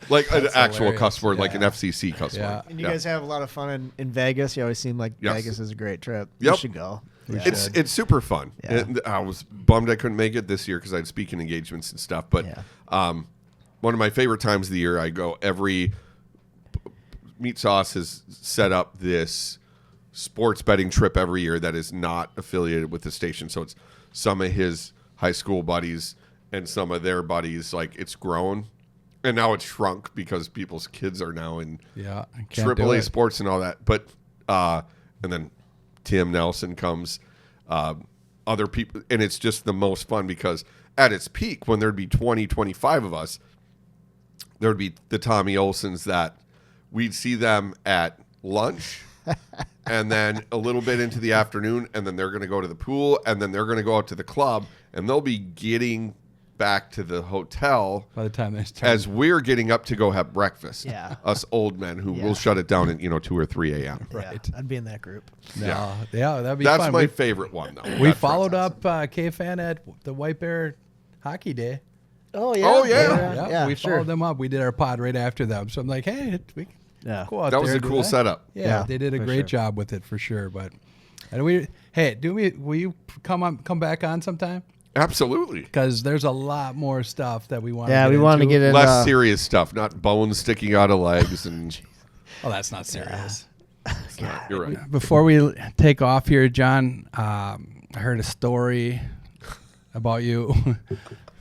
like an actual hilarious. cuss word, like an Yeah. FCC cuss Yeah. word." And you guys have a lot of fun in Vegas. You always seem like Yes. Vegas is a great trip. Yep. You should go. Yeah. It's super fun. Yeah. And I was bummed I couldn't make it this year because I had speaking engagements and stuff. But Yeah. one of my favorite times of the year, I go every. Meat Sauce has set up this sports betting trip every year that is not affiliated with the station. So it's some of his high school buddies and some of their buddies. Like it's grown, and now it's shrunk because people's kids are now in Yeah, I can't do AAA it. sports and all that. But and then Tim Nelson comes, other people, and it's just the most fun because at its peak, when there'd be 20, 25 of us, there would be the Tommy Olsons that we'd see them at lunch and then a little bit into the afternoon, and then they're going to go to the pool, and then they're going to go out to the club, and they'll be getting back to the hotel By the time they start, as we're getting up to go have breakfast. Yeah. Us old men who Yeah. will shut it down at 2 or 3 a.m. Right. Yeah, I'd be in that group. yeah, that'd be That's fun. my favorite one, though. We That's followed awesome. up KFAN at the White Bear Hockey Day. Oh yeah. Oh, yeah. Yeah, we sure. followed them up. We did our pod right after them. So I'm like, hey, we can Yeah. go out That was there a and do cool that. setup. Yeah, Yeah, they did a for great sure. job with it for sure. But and will you come back on sometime? Absolutely. Because there's a lot more stuff that we want. Yeah, to we want to get in. Less serious stuff, not bones sticking out of legs. And Oh, that's not serious. you're right. Before we take off here, John, I heard a story about you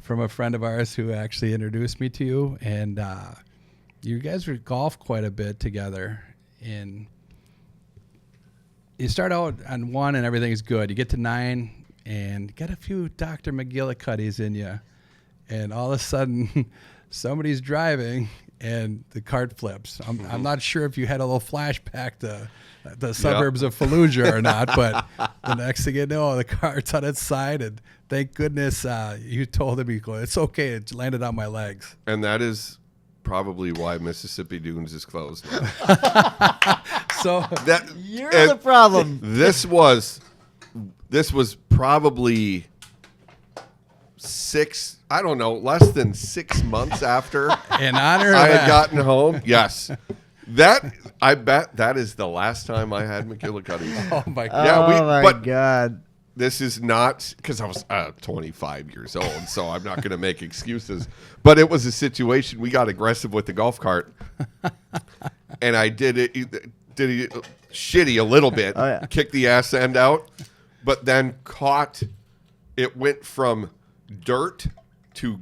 from a friend of ours who actually introduced me to you, and you guys would golf quite a bit together. And you start out on 1 and everything's good. You get to 9 and get a few Dr. McGillicuddies in you, and all of a sudden somebody's driving and the cart flips. I'm not sure if you had a little flashback to the suburbs of Fallujah or not, but the next thing you know, the cart's on its side, and thank goodness you told him, it's okay, it landed on my legs. And that is probably why Mississippi Dunes is closed. So You're the problem. This was probably less than 6 months after in honor of I that, had gotten home. Yes. I bet that is the last time I had McGillicuddy. oh my God. Yeah, my God. This is not because I was 25 years old, so I'm not going to make excuses. But it was a situation. We got aggressive with the golf cart, and I did it shitty a little bit. Oh, yeah. Kicked the ass end out, but then caught. It went from dirt to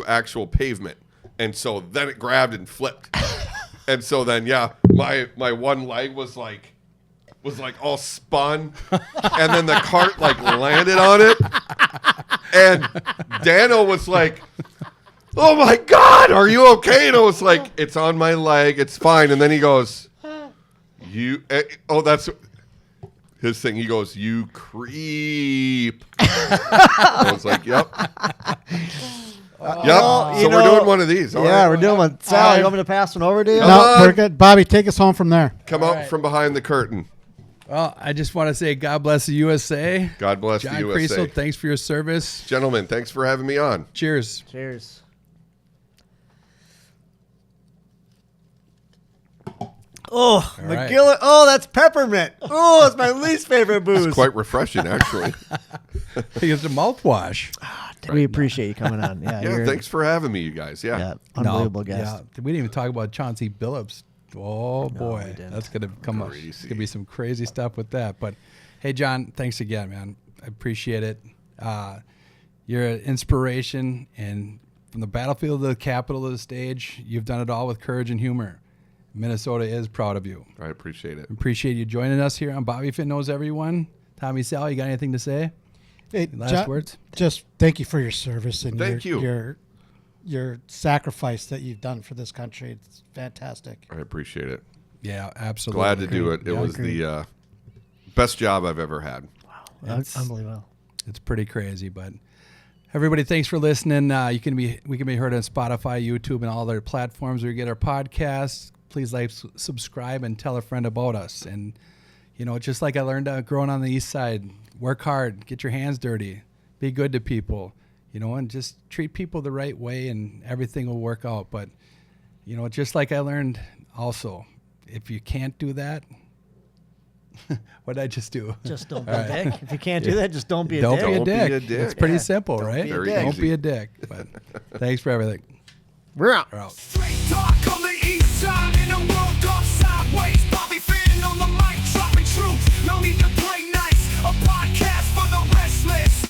actual pavement, and so then it grabbed and flipped, and so then my one leg was like all spun, and then the cart like landed on it, and Dano was like, "Oh my God, are you okay?" And I was like, "It's on my leg, it's fine." And then he goes, that's his thing. He goes, "You creep." I was like, "Yep." So we're doing one of these. All right. We're doing one. Sal, you want me to pass one over to you? Come No, on. we're good. Bobby, take us home from there. Come out from behind the curtain. Well, I just want to say God bless the USA. God bless John the USA. Kriesel, thanks for your service. Gentlemen, thanks for having me on. Cheers. Cheers. Oh, right. McGill. Oh, that's peppermint. Oh, it's my least favorite booze. It's quite refreshing, actually. It's a mouthwash. We appreciate you coming on. Yeah, Yeah, thanks for having me, you guys. Yeah. unbelievable guest. Yeah, we didn't even talk about Chauncey Billups. Oh boy, we didn't. that's gonna come up. Crazy. It's gonna be some crazy stuff with that. But hey, John, thanks again, man. I appreciate it. You're an inspiration, and from the battlefield to the capital of the stage, you've done it all with courage and humor. Minnesota is proud of you. I appreciate it. Appreciate you joining us here on Bobby Finn Knows Everyone. Tommy, Sal, you got anything to say? Hey, Last words? Just thank you for your service and Thank you. your sacrifice that you've done for this country. It's fantastic. I appreciate it. Yeah, absolutely. Glad to do it. It was the best job I've ever had. That's unbelievable. It's pretty crazy, but everybody, thanks for listening. We can be heard on Spotify, YouTube, and all other platforms where you get our podcasts. Please like, subscribe, and tell a friend about us. And just like I learned growing on the East Side, work hard, get your hands dirty, be good to people, and just treat people the right way, and everything will work out. But just like I learned also, if you can't do that. What did I just do? Just don't be a dick. If you can't do that, just don't be a Don't dick. be a Don't be dick. a dick. It's pretty Yeah. simple, Don't right? be a Very dick. Don't easy. be a dick. But thanks for everything. We're out. We're out. Straight talk on the east side in a world gone sideways. Bobby Finn on the mic, dropping truth. No need to play